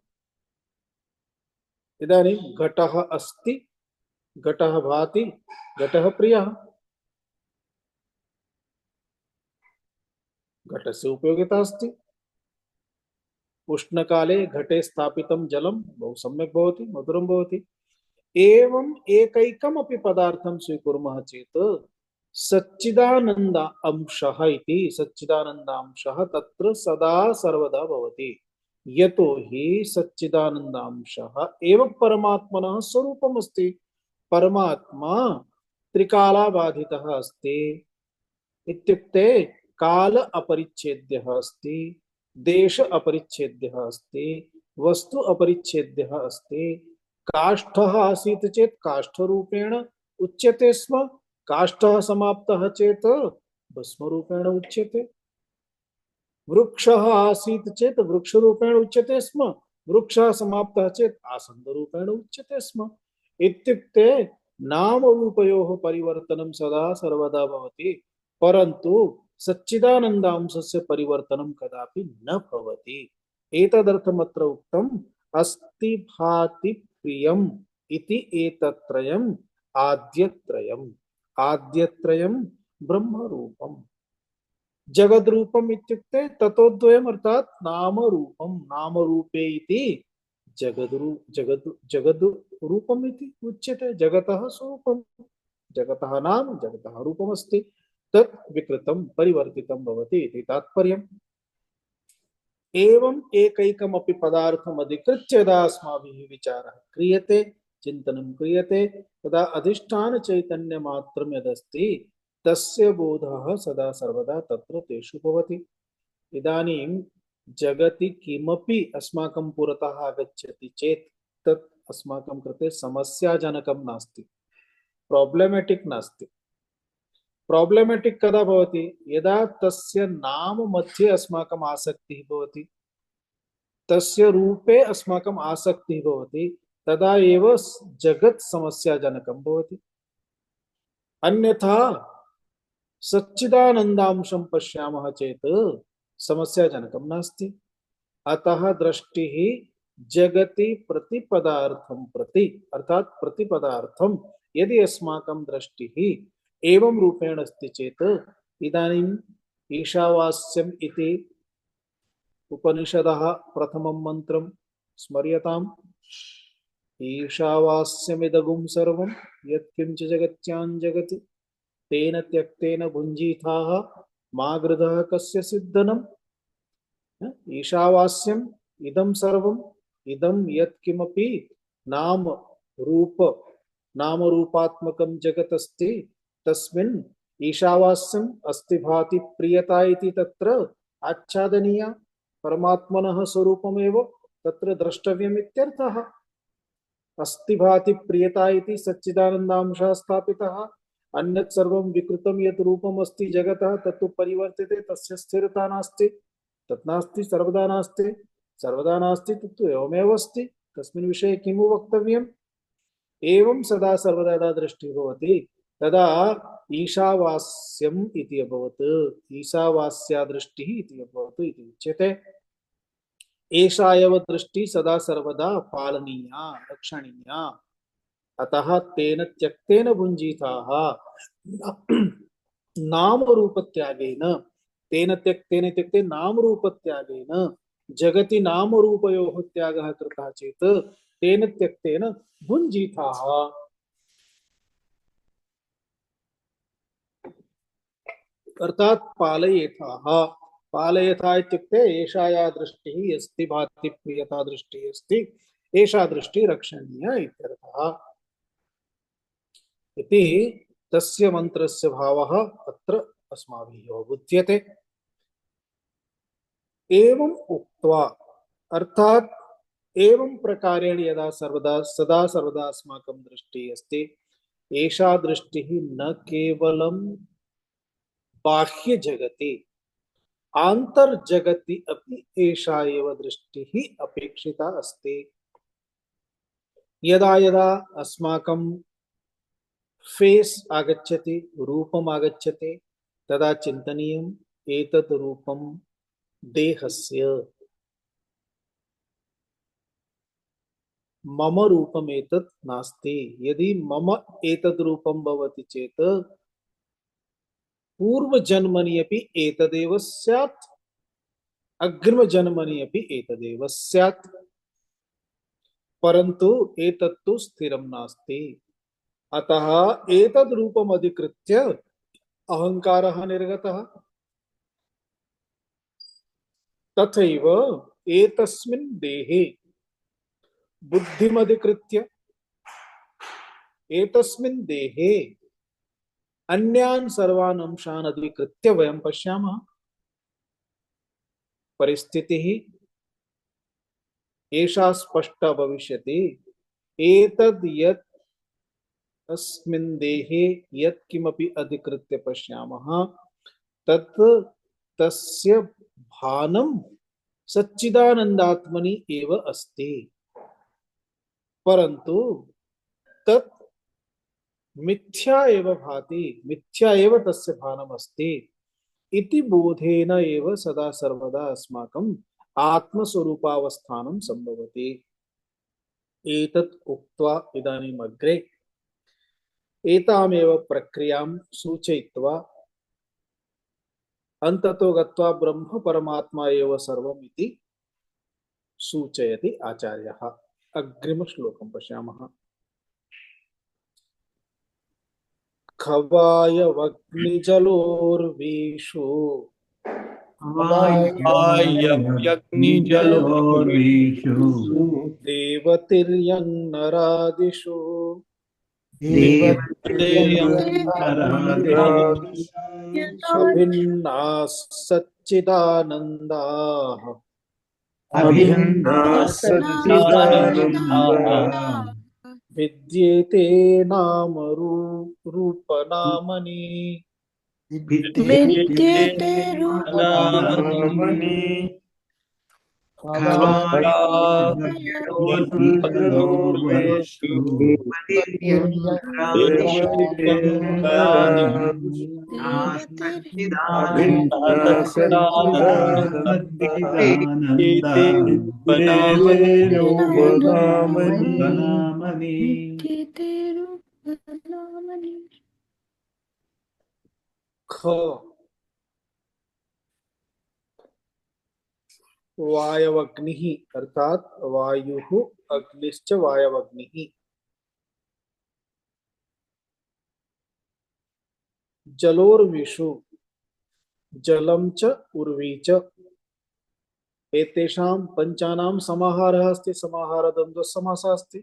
इदानीं घटः अस्ति, घटः भाति, घटः प्रियः। घटस्य उपयोगिता अस्ति। उष्णकाले घटे स्थापितं जलं बहु सम्यक् भवति, मधुरं भवति। एवम् एकैकमपि पदार्थं स्वीकुर्मः चेत् सच्चिदानन्द अंशः इति, सच्चिदानन्दांशः तत्र सदा सर्वदा भवति। यतो हि सच्चिदानन्दांशः एव परमात्मनः स्वरूपम् अस्ति। परमात्मा त्रिकालाबाधितः अस्ति, इत्युक्ते काल अपरिच्छेद्यः अस्ति, देश अपरिच्छेद्यः अस्ति, वस्तु अपरिच्छेद्यः अस्ति। काष्ठः आसीत् चेत् काष्ठरूपेण उच्यते स्म, काष्ठः समाप्तः चेत् भस्मरूपेण उच्यते। वृक्षः आसीत् चेत् वृक्षरूपेण उच्यते स्म, वृक्षः समाप्तः चेत् आसन्दरूपेण उच्यते स्म। इत्युक्ते नामरूपयोः परिवर्तनं सदा सर्वदा भवति, परन्तु सच्चिदानन्दांशस्य परिवर्तनं कदापि न भवति। एतदर्थमत्र उक्तम् अस्ति भाति प्रियम् इति। एतत्त्रयम् आद्यत्रयम्, आद्यत्रयम् ब्रह्मरूपम्। जगद्रूपम् इत्युक्ते ततोद्वयम्, अर्थात् नामरूपम्। नामरूपे इति जगद् रूपम् इति उच्यते। जगतः स्वरूपम्, जगतः नाम, जगतः रूपमस्ति, तत् विकृतं परिवर्तितं भवति इति तात्पर्यम्। एवम् एकैकमपि पदार्थम् अधिकृत्य यदा अस्माभिः विचारः क्रियते, चिन्तनं क्रियते, तदा अधिष्ठान चैतन्य मात्रं यदस्ति तस्य बोधः सदा सर्वदा तत्र तेषु भवति। इदानीं जगति किमपि अस्माकं पुरतः आगच्छति चेत् तत् अस्माकं कृते समस्याजनकं नास्ति, प्रॉब्लमेटिक नास्ति। प्रॉब्लमेटिक कदा भवति? यदा तस्य नाम मध्ये अस्माकम् आसक्तिः भवति, तस्य रूपे अस्माकम् आसक्तिः भवति, तदा एव जगत् समस्याजनकं भवति। अन्यथा सच्चिदानन्दांशं पश्यामः चेत् समस्याजनकं नास्ति। अतः दृष्टिः जगति प्रतिपदार्थम प्रति अर्थात प्रतिपदार्थम यदि अस्माकं दृष्टिः एवं रूपेण अस्ति चेत् इदानीम् ईशावास्यम् इति उपनिषदः प्रथमं मन्त्रं स्मर्यताम्। ईशावास्यमिदगुं सर्वं यत्किञ्च जगत्यां जगति तेन त्यक्तेन भुञ्जीथाः मा गृधः कस्य सिद्धनम्। ईशावास्यम् इदं सर्वम् इदं यत्किमपि नाम रूप नाम रूपात्मकं जगत् अस्ति तस्मिन् ईशावास्यम् अस्ति भाति प्रियता इति तत्र आच्छादनीया परमात्मनः स्वरूपमेव तत्र द्रष्टव्यम् इत्यर्थः। अस्ति भाति प्रियता इति सच्चिदानन्दांशः स्थापितः। अन्यत् सर्वं विकृतं यत् रूपम् अस्ति जगतः तत्तु परिवर्त्यते तस्य स्थिरता नास्ति तत् नास्ति सर्वदा नास्ति सर्वदा नास्ति तत्तु एवमेव अस्ति तस्मिन् विषये किं वक्तव्यम्। एवं सदा सर्वदा यदा दृष्टिः भवति तदा ईशावास्यम् इति अभवत् ईशावास्या दृष्टिः इति अभवत् इति उच्यते। एषा एव दृष्टिः सदा सर्वदा पालनीया रक्षणीया। अतः तेन त्यक्तेन भुञ्जीताः नाम रूप त्यागेन तेन त्यक्तेन इत्युक्ते नाम रूप त्यागेन जगति नाम रूपयोः त्यागः कृतः चेत् तेन त्यक्तेन भुञ्जीताः अर्थात पालयेथाः। पालयेथा इत्युक्ते एषा या दृष्टिः अस्ति भाति प्रियता दृष्टिः अस्ति एषा दृष्टिः रक्षणीया इत्यर्थः इति तस्य मंत्रस्य भावः अत्र अस्माभिः अवबुध्यते। एवं उक्त्वा अर्थात एवं प्रकारेण यदा सर्वदा सदा सर्वदा अस्माकं दृष्टिः अस्ति एषा दृष्टिः न केवलं बाह्य जगति आंतर्जगति अपि एषा एव दृष्टिः अपेक्षिता अस्ति। यदा यदा अस्माकं फेस आगच्छति रूपम आगच्छति तदा चिन्तनीयम् एतत् रूपं देहस्य मम रूपम् एतत् नास्ति। यदि मम एतत् रूपं भवति चेत् पूर्व जन्मनि अपि एतदेव स्यात् अग्रिम जन्मनि अपि एतदेव स्यात् परन्तु एतत्तु स्थिरं नास्ति। अतः एतद् रूपम् अधिकृत्य अहंकारः निर्गतः। तथैव एतस्मिन् देहे बुद्धिमधिकृत्य एतस्मिन् देहे अन्यान् सर्वान् अंशान् अधिकृत्य वयं पश्यामः। परिस्थितिः एषा स्पष्टा भविष्यति। एतद् यत् अस्मिन् देहे यत् किमपि अधिकृत्य पश्यामः तत् तस्य भानं सच्चिदानन्दात्मनि एव अस्ति परन्तु तत् मिथ्या एव भाति मिथ्या एव तस्य भानम् अस्ति इति बोधेन एव सदा सर्वदा अस्माकम् आत्मस्वरूपावस्थानं सम्भवति। एतत् उक्त्वा इदानीम् अग्रे एतामेव प्रक्रियां सूचयित्वा अन्ततो गत्वा ब्रह्म परमात्मा एव सर्वम् इति सूचयति आचार्यः। अग्रिमश्लोकं पश्यामः। खवायवग्निजलोर्विषु वायव्यग्निजलोर्विषु देवतिर्यन्नरादिषु अभिन्नाः सच्चिदानन्दाः विद्येते नाम रूपनामनि सच्चिदानन्दा रूपनामनि ख वायवग्नि अर्थात वायु अग्निश्च वायवग्नि। जलोर्विषु जलम च उर्वी च एतेषां पंचानां समाहारः अस्ति। समाहार द्वन्द्व समासः अस्ति।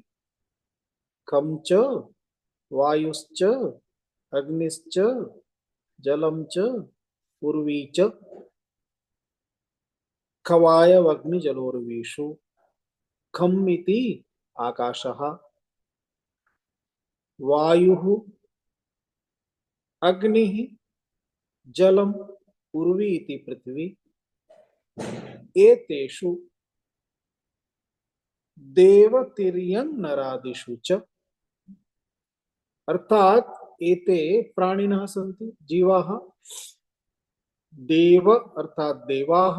खम च वायुश्च अग्निश्च जलम च उर्वी च खवायवग्नि जलोर्विषु। खम इति आकाशः, वायुः अग्निः जलम उर्वी इति पृथ्वी। एतेषु देवतिर्यं नरादिषु च अर्थात एते प्राणिनः सन्ति, जीवाः। देव अर्थात देवाः।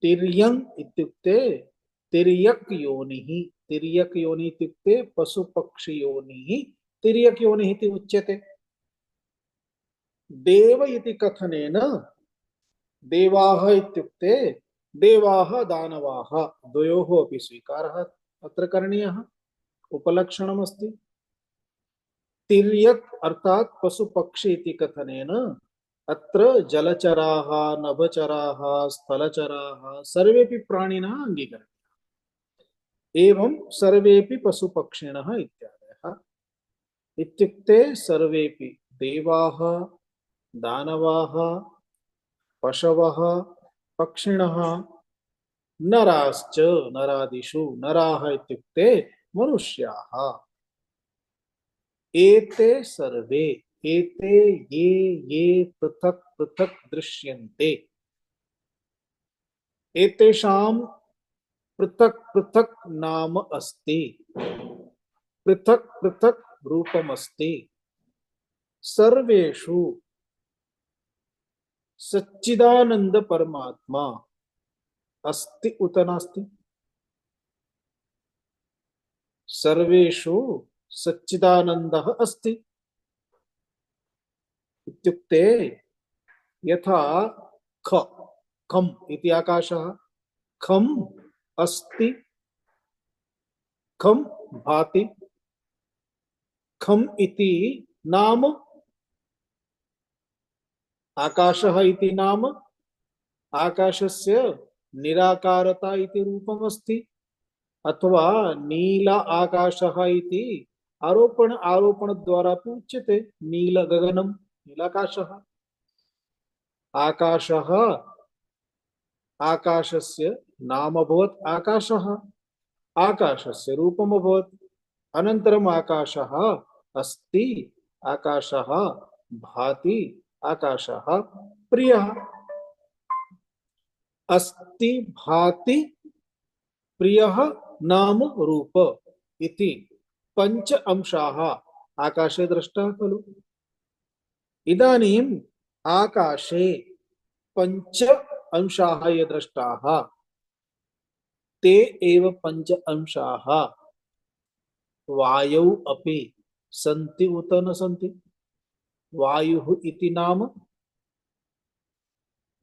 तिर्यं इत्युक्ते तिर्यक योनिः। तिर्यक योनि इत्युक्ते पशु पक्षी योनिः तिर्यक योनिः इति उच्यते। देव इति कथनेन देवाः इत्युक्ते देवाः दानवाः द्वयोः अपि स्वीकारः अत्र करणीयः, उपलक्षणमस्ति। तिर्यक् अर्थात पशु पक्षी इति कथनेन अत्र जलचराः, नभचराः, स्थलचराः सर्वेपि प्राणिनः अंगीकरणीयाः। एवं सर्वेपि पशुपक्षिणः इत्यादयः। इत्युक्ते सर्वेपि देवाः, दानवाः, पशवः, पक्षिणः, नराश्च नरादिषु। नराः इत्युक्ते मनुष्याः। एते सर्वे एते ये पृथक् पृथक् दृश्यन्ते। एतेषां पृथक् पृथक् नाम अस्ति, पृथक् पृथक् रूपमस्ति। सर्वेषु सच्चिदानंद परमात्मा अस्ति उत नास्ति। सर्वेषु सच्चिदानन्दः अस्ति इत्युक्ते यथा खम इति आकाशः, खम अस्ति, खम भाति। खम इति नाम, आकाशः इति नाम, आकाशस्य निराकारता इति रूपमस्ति। अथवा नील आकाशः इति आरोपण द्वारा उच्यते। नील गगनम नीलाकाशः। आकाशः आकाशस्य नाम अभवत् आकाशः, आकाशस्य रूपम् अभवत्। अनन्तरम् आकाशः अस्ति, आकाशः भाति, आकाशः प्रियः। अस्ति भाति प्रियः नाम रूप इति पंच अंशाः आकाशे दृष्टाः खलु। इदानीम् आकाशे पंच अंशाः ये दृष्टाः, ते एव पंच अंशाः वायौ अपि सन्ति उत न सन्ति। वायुः इति नाम,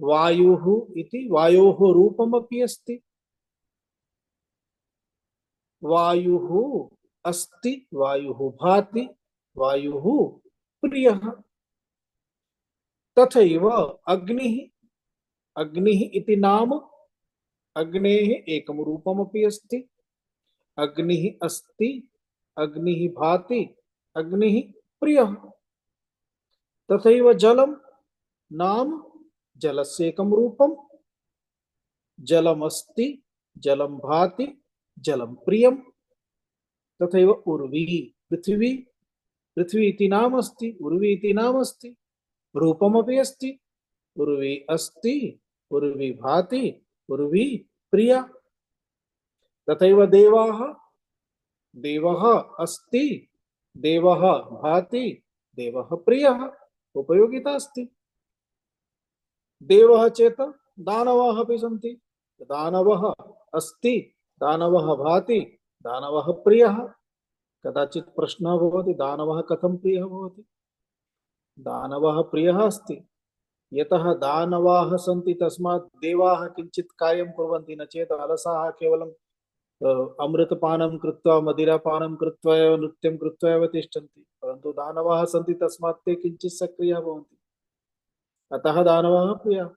वायुः इति वायोः रूपमपि अस्ति। वायुः अस्ति, वायुः भाति, वायुः प्रियः। तथैव अग्निः, अग्निः इति नाम, अग्नेः एकं रूपमपि अस्ति। अग्निः अस्ति, अग्निः भाति, अग्निः प्रियः। तथैव जलम नाम, जलस्य एकं रूपं, जलमस्ति, जलं भाति, जलं प्रियं। तथैव उर्वी पृथ्वी, पृथ्वी इति नाम अस्ति, उर्वी इति नाम अस्ति, रूपमपि अस्ति। उर्वी अस्ति, उर्वी भाति, उर्वी प्रिया। तथैव देवाः, देवः अस्ति, देवः भाति, देवः प्रियः। उपयोगिता अस्ति। देवः चेत् दानवाः अपि सन्ति। दानवः अस्ति, दानवः भाति, दानवः प्रियः। कदाचित् प्रश्नः भवति, दानवः कथं प्रियः भवति? दानवः प्रियः अस्ति यतः दानवाः सन्ति, तस्मात् देवाः किञ्चित् कार्यं कुर्वन्ति, न चेत् अलसाः केवलं अमृतपानं कृत्वा मदिरापानं कृत्वा एव नृत्यं कृत्वा एव तिष्ठन्ति। परन्तु दानवाः सन्ति, तस्मात् ते किञ्चित् सक्रियाः भवन्ति, अतः दानवाः प्रियाः।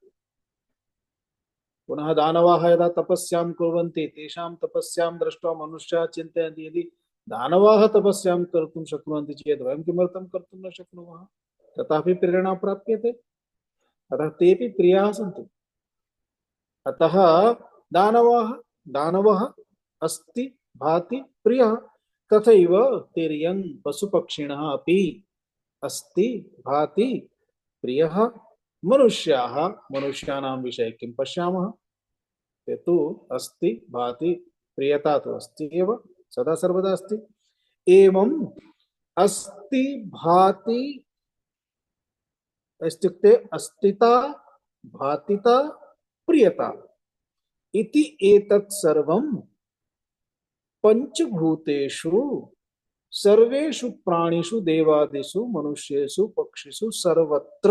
पुनः दानवाः यदा तपस्यां कुर्वन्ति, तेषां तपस्यां दृष्ट्वा मनुष्याः चिन्तयन्ति, यदि दानवाः तपस्यां कर्तुं शक्नुवन्ति चेत् वयं किमर्थं कर्तुं न शक्नुमः? तथापि प्रेरणा प्राप्यते, अतः तेपि प्रियाः सन्ति। अतः दानवाः, दानवः अस्ति, भाति, प्रियः। तथैव तिर्यं पशुपक्षिणः अपि अस्ति, भाति, प्रियः। मनुष्याः, मनुष्याणां विषये किं पश्यामः? ते तु अस्ति, भाति, प्रियता तु अस्ति एव, सदा सर्वदा अस्ति। एवम् अस्ति, भाति इत्युक्ते अस्तिता, भातिता, प्रियता इति एतत् सर्वं पंचभूतेषु सर्वेषु प्राणिषु देवादिषु मनुष्येषु पक्षिषु सर्वत्र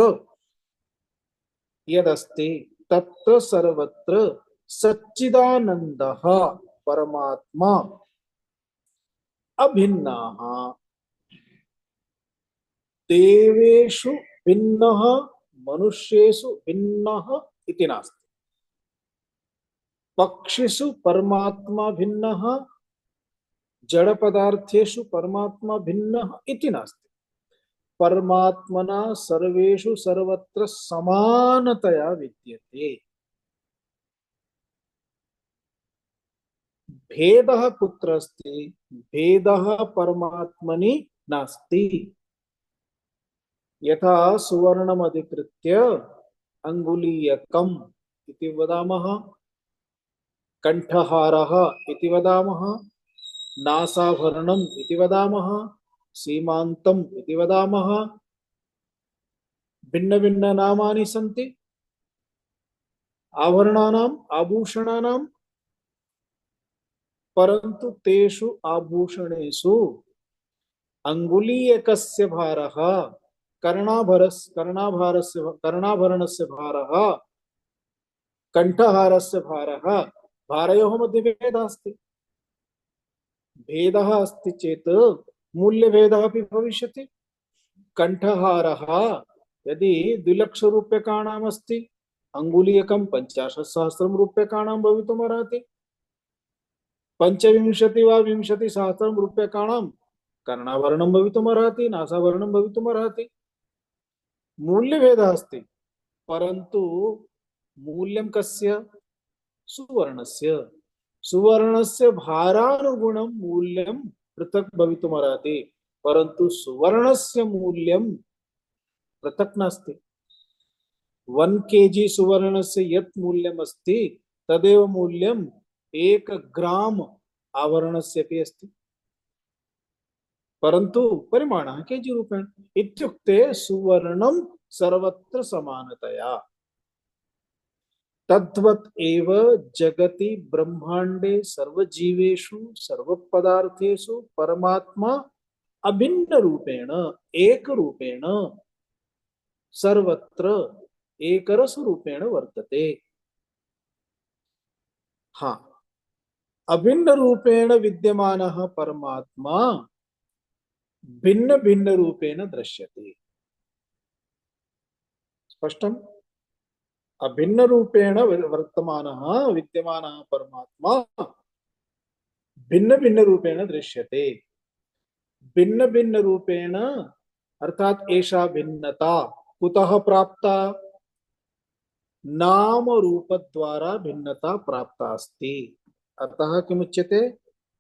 यदस्ति तत्र सर्वत्र सच्चिदानन्दः परमात्मा अभिन्नः देवेषु भिन्नः मनुष्येषु भिन्नः इति नास्ति। पक्षिषु परमात्मा भिन्नः, जड़ पदार्थेषु परमात्मा भिन्नः इति नास्ति। परमात्मना सर्वेषु सर्वत्र समानतया विद्यते। भेदः कुत्र अस्ति? भेदः परमात्मनि नास्ति। यथा सुवर्णम् अधिकृत्य अंगुलीयकम् इति वदामः, कंठहारः इति वदामः, नासाभरणम् इति वदामः, सीमान्तम् इति वदामः। भिन्न भिन्न नामानि सन्ति आभरणानाम्, आभूषणानां। परन्तु तेषु आभूषणेषु अंगुलीयकस्य भारः, कर्णाभरणस्य भारः, कंठहारस्य भारः, भारयोः मध्ये भेदः अस्ति। भेदः अस्ति चेत् मूल्यभेदः अपि भविष्यति। कंठहारः यदि 2 लाख रूप्यकाणाम् अस्ति, अंगुलीयकं 50,000 रूप्यकाणां भवितुमर्हति। 25 वा 20,000 रूप्यकाणां कर्णाभरणं भवितुमर्हति, नासाभरणं भवितुमर्हति। मूल्यभेदः अस्ति, परन्तु मूल्यं कस्य? सुवर्णस्य। सुवर्णस्य भारानुगुणं मूल्यं पृथक् भवितुमर्हति, परन्तु सुवर्णस्य मूल्यं पृथक् नास्ति। 1 kg सुवर्णस्य यत् मूल्यम् अस्ति तदेव मूल्यं 1 ग्राम आभरणस्य अपि अस्ति, परन्तु परिमाणः केजि रूपेण। इत्युक्ते सुवर्णं सर्वत्र समानतया। तद्वत् एव जगति ब्रह्मांडे सर्वजीवेषु सर्वपदार्थेषु परमात्मा अभिन्न रूपेण, एक रूपेण सर्वत्र एकरस रूपेण वर्तते। हाँ, अभिन्न रूपेण विद्यमानः परमात्मा भिन्न भिन्न रूपेण दृश्यते। स्पष्टम्? अभिन्न रूपेण वर्तमानः विद्यमानः परमात्मा भिन्न भिन्न रूपेण दृश्यते। भिन्न भिन्न रूपेण अर्थात एषा भिन्नता कुतः प्राप्ता? नाम रूप द्वारा भिन्नता प्राप्ता अस्ति। अतः किमुच्यते?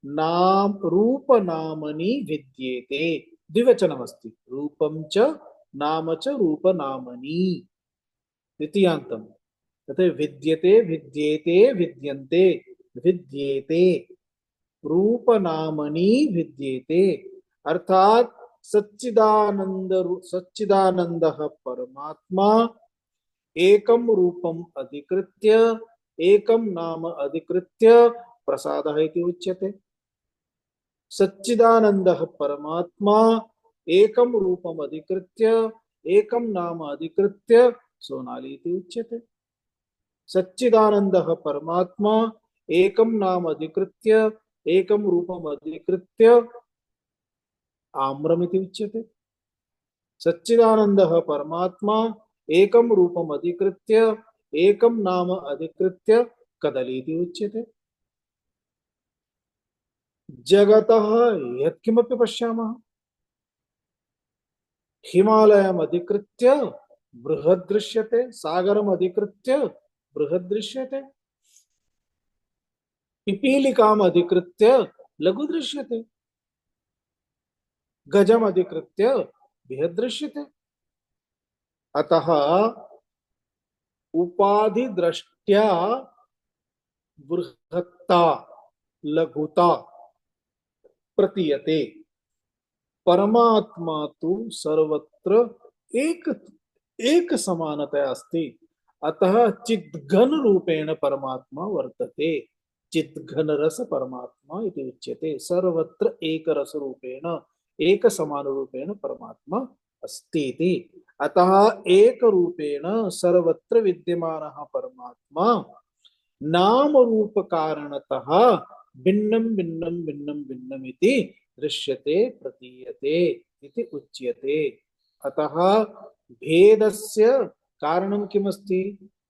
नाम रूप नामनि विद्येते। द्विवचनमस्ति, रूपं च नाम च रूप नामनि। द्वितीयान्तम् तथा विद्यते विद्येते विद्यन्ते विद्येते रूप नामनी विद्येते, अर्थात सच्चिदानंदः परमात्मा एकम रूपम अधिकृत्य एकम नाम अधिकृत्य प्रसादः इति उच्यते। सच्चिदानंदः परमात्मा एकम रूपम अधिकृत्य एकम नाम अधिकृत्य सोनाली इति उच्यते। सच्चिदानंदः परमात्मा एकम नाम अधिकृत्य एकम रूपम अधिकृत्य आम्रमिति उच्यते। सच्चिदानंदः परमात्मा एकम रूपम अधिकृत्य एकम नाम अधिकृत्य कदलीति उच्यते। जगतः यत्किमपि पश्यामः, हिमालयम् अधिकृत्य बृहद् दृश्यते, सागरम् अधिकृत्य बृहद् दृश्यते, पिपीलिकाम् अधिकृत्य लघु दृश्यते, गजम् अधिकृत्य बृहद् दृश्यते। अतः उपाधि दृष्ट्या बृहत्ता लघुता प्रतीयते। परमात्मा तो सर्वत्र एक समानतया अस्ति। अतः चिद्घन रूपेण परमात्मा वर्तते। चिद्घन रस परमात्मा इति उच्यते। सर्वत्र एक रस रूपेण एक समान रूपेण परमात्मा अस्ति इति। अतः एक रूपेण सर्वत्र विद्यमानः परमात्मा नाम रूप कारणतः भिन्नं भिन्नं भिन्नं भिन्नम् इति दृश्यते प्रतीयते इति उच्यते। अतः भेदस्य कारणं किमस्ति?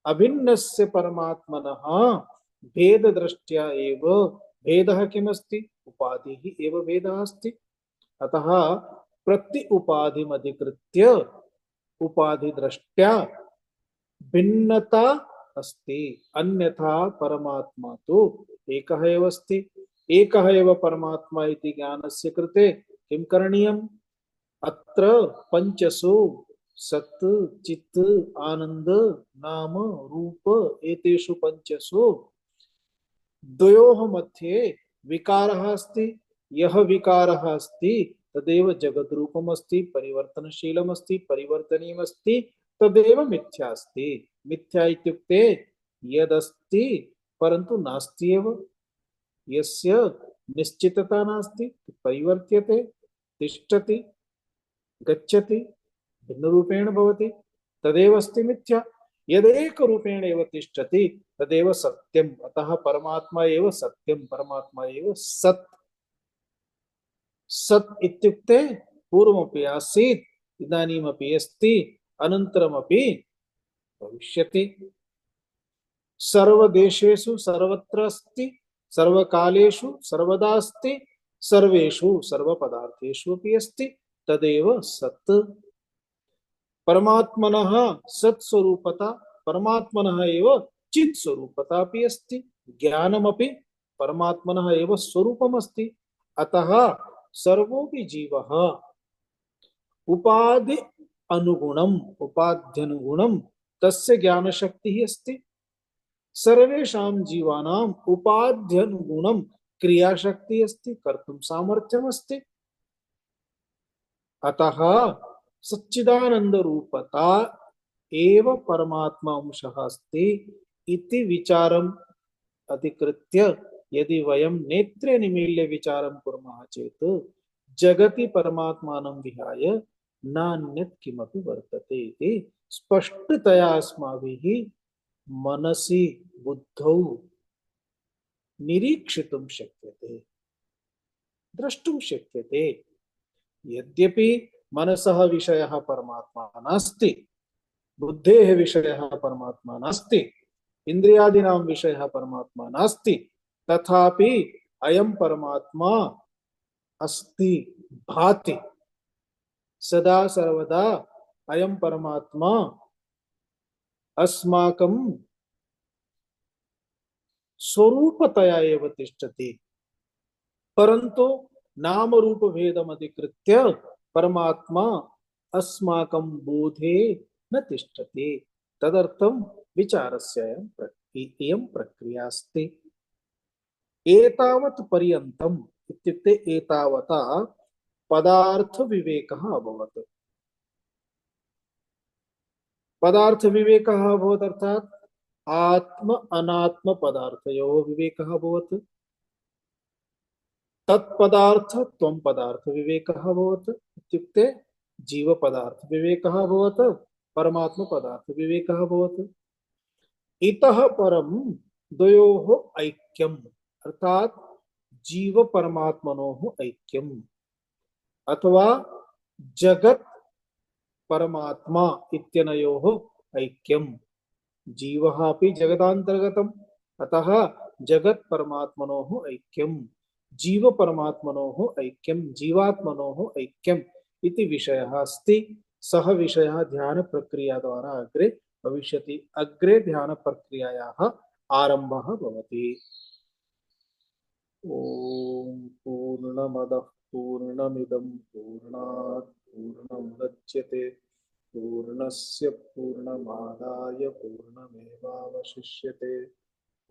अभिन्नस्य परमात्मनः भेद दृष्ट्या एव भेदः किमस्ति? उपाधिः एव भेदः अस्ति। अतः प्रति उपाधिमधिकृत्य उपाधि दृष्ट्या भिन्नता अस्ति। अन्यथा परमात्मा तो एकः एव अस्ति। एकः एव परमात्मा इति ज्ञानस्य कृते किं करणीयम्? अत्र पंचसु सत् चित् आनंद नाम रूप एतेषु पंचसु द्वयोः मध्ये विकारः अस्ति। यः विकारः अस्ति तदेव जगद्रूपम् अस्ति, परिवर्तनशीलम् अस्ति, परिवर्तनीयम् अस्ति, तदेव मिथ्या अस्ति। मिथ्या इत्युक्ते यदस्ति परन्तु नास्ति एव, यस्य निश्चितता नास्ति, परिवर्त्यते, तिष्ठति, गच्छति, भिन्न रूपेण भवति, तदेव अस्ति मिथ्या। यदेक रूपेण एव तिष्ठति तदेव सत्यम्। अतः परमात्मा एव सत्यम्, परमात्मा एव सत्। सत् इत्युक्ते पूर्वमपि आसीत्, इदानीमपि अस्ति, अनन्तरमपि भविष्यति। सर्वदेशेषु सर्वत्र अस्ति, सर्वकालेषु सर्वदा अस्ति, सर्वेषु सर्वपदार्थेषु अपि अस्ति, तदेव सत्। परमात्मनः सत्स्वरूपता, परमात्मनः एव चित् स्वरूपता अपि अस्ति। ज्ञानमपि परमात्मनः एव स्वरूपमस्ति। अतः सर्वोऽपि जीवः उपाधि अनुगुणम् उपाध्यनुगुणं तस्य ज्ञानशक्तिः अस्ति। सर्वेषां जीवानाम् उपाध्यनुगुणं क्रियाशक्तिः अस्ति, कर्तुं सामर्थ्यम् अस्ति। अतः सच्चिदानंद रूपता एव परमात्मा अंशः अस्ति इति विचारम् अधिकृत्य यदि वयं नेत्रे निमील्य विचारं कुर्मः चेत् जगति परमात्मानं विहाय नान्यत् किमपि वर्तते इति स्पष्टतया अस्माभिः मनसि बुद्धौ निरीक्षितुं शक्यते, द्रष्टुं शक्यते। यद्यपि मनसः विषयः परमात्मा नास्ति, बुद्धेः विषयः परमात्मा नास्ति, इन्द्रियादीनां विषयः परमात्मा नास्ति, तथापि अयं परमात्मा अस्ति, भाति। सदा सर्वदा अयं परमात्मा अस्माकं स्वरूपतया एव तिष्ठति, परन्तु नाम रूप भेदम् अधिकृत्य परमात्मा अस्माकं बोधे न तिष्ठति। तदर्थं विचारस्य इयं प्रक्रिया अस्ति। एतावत् पर्यन्तम् इत्युक्ते एतावता पदार्थ विवेकः अभवत्। पदार्थ विवेकः अभवत् अर्थात् आत्म अनात्म पदार्थयोः विवेकः अभवत्। तत्पदार्थ त्वं पदार्थ विवेकः अभवत् इत्युक्ते जीव पदार्थ विवेकः अभवत्, परमात्म पदार्थ विवेकः अभवत्। इतः परं द्वयोः ऐक्यम् अर्थात् जीव परमात्मनोः ऐक्यम् अथवा जगत् परमात्मा इत्यनयोः ऐक्यम्। जीवः अपि जगदान्तर्गतम्, अतः जगत् परमात्मनोः ऐक्यम्, जीव परमात्मनोः ऐक्यम्, जीवात्मनोः ऐक्यम् इति विषयः अस्ति। सः विषयः ध्यान प्रक्रिया द्वारा अग्रे भविष्यति। अग्रे ध्यान प्रक्रियायाः आरम्भः भवति। ॐ पूर्णमदः पूर्णमिदं पूर्णात् पूर्णमुदच्यते पूर्णस्य पूर्णमादाय पूर्णमेवावशिष्यते।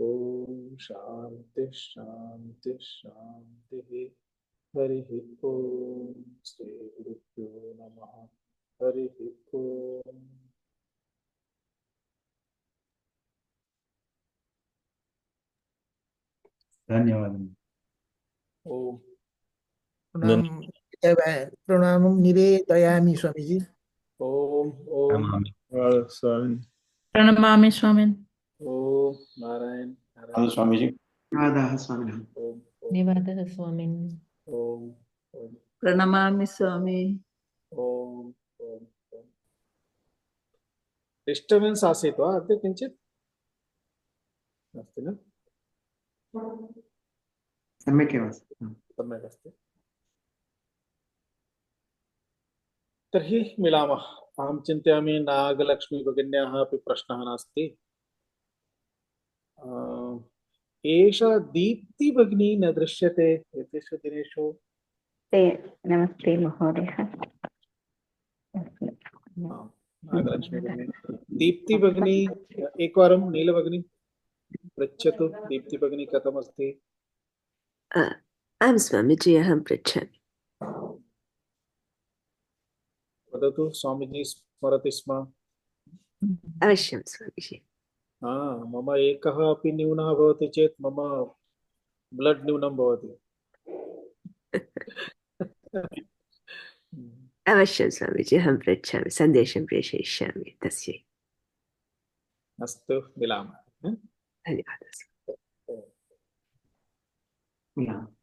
ॐ शान्ति शान्ति शान्तिः। हरिः ॐ श्री गुरुभ्यो नमः। हरिः ॐ। धन्यवाद। ओम प्रणाम प्रणामं निवेदयामि स्वामीजी। ओम ओम नमामि। स्वामी। प्रणमामि स्वामिन्। ओम नारायण स्वामी नारायण। स्वामी जी। धन्यवादाः स्वामिनः। ओम ओम धन्यवादः स्वामिन्। ओम ओम प्रणमामि स्वामी। ओम ओम ओम। डिस्टर्बेन्स् आसीत् वा अद्य किञ्चित्? नास्ति न? सम्यक् एव अस्ति। सम्यक् अस्ति। तर्हि मिलामः। अहं चिन्तयामि नागलक्ष्मी भगिन्याः अपि प्रश्नः नास्ति। एषा दीप्ति भगिनी न दृश्यते एतेषु दिनेषु। नमस्ते महोदय। नागलक्ष्मी भगिनी, दीप्ति भगिनी एकवारं नील भगिनी पृच्छतु। दीप्ति भगिनी कथमस्ति? आं स्वामीजी, अहं पृच्छामि। वदतु, स्वामीजी स्मरति स्म। अवश्यं स्वामीजी। मम एकः अपि न्यूनः भवति चेत् मम ब्लड् न्यूनं भवति। अवश्यं स्वामीजी, अहं पृच्छामि, सन्देशं प्रेषयिष्यामि तस्यै। अस्तु, मिलामः। धन्यवादः। मिलामः।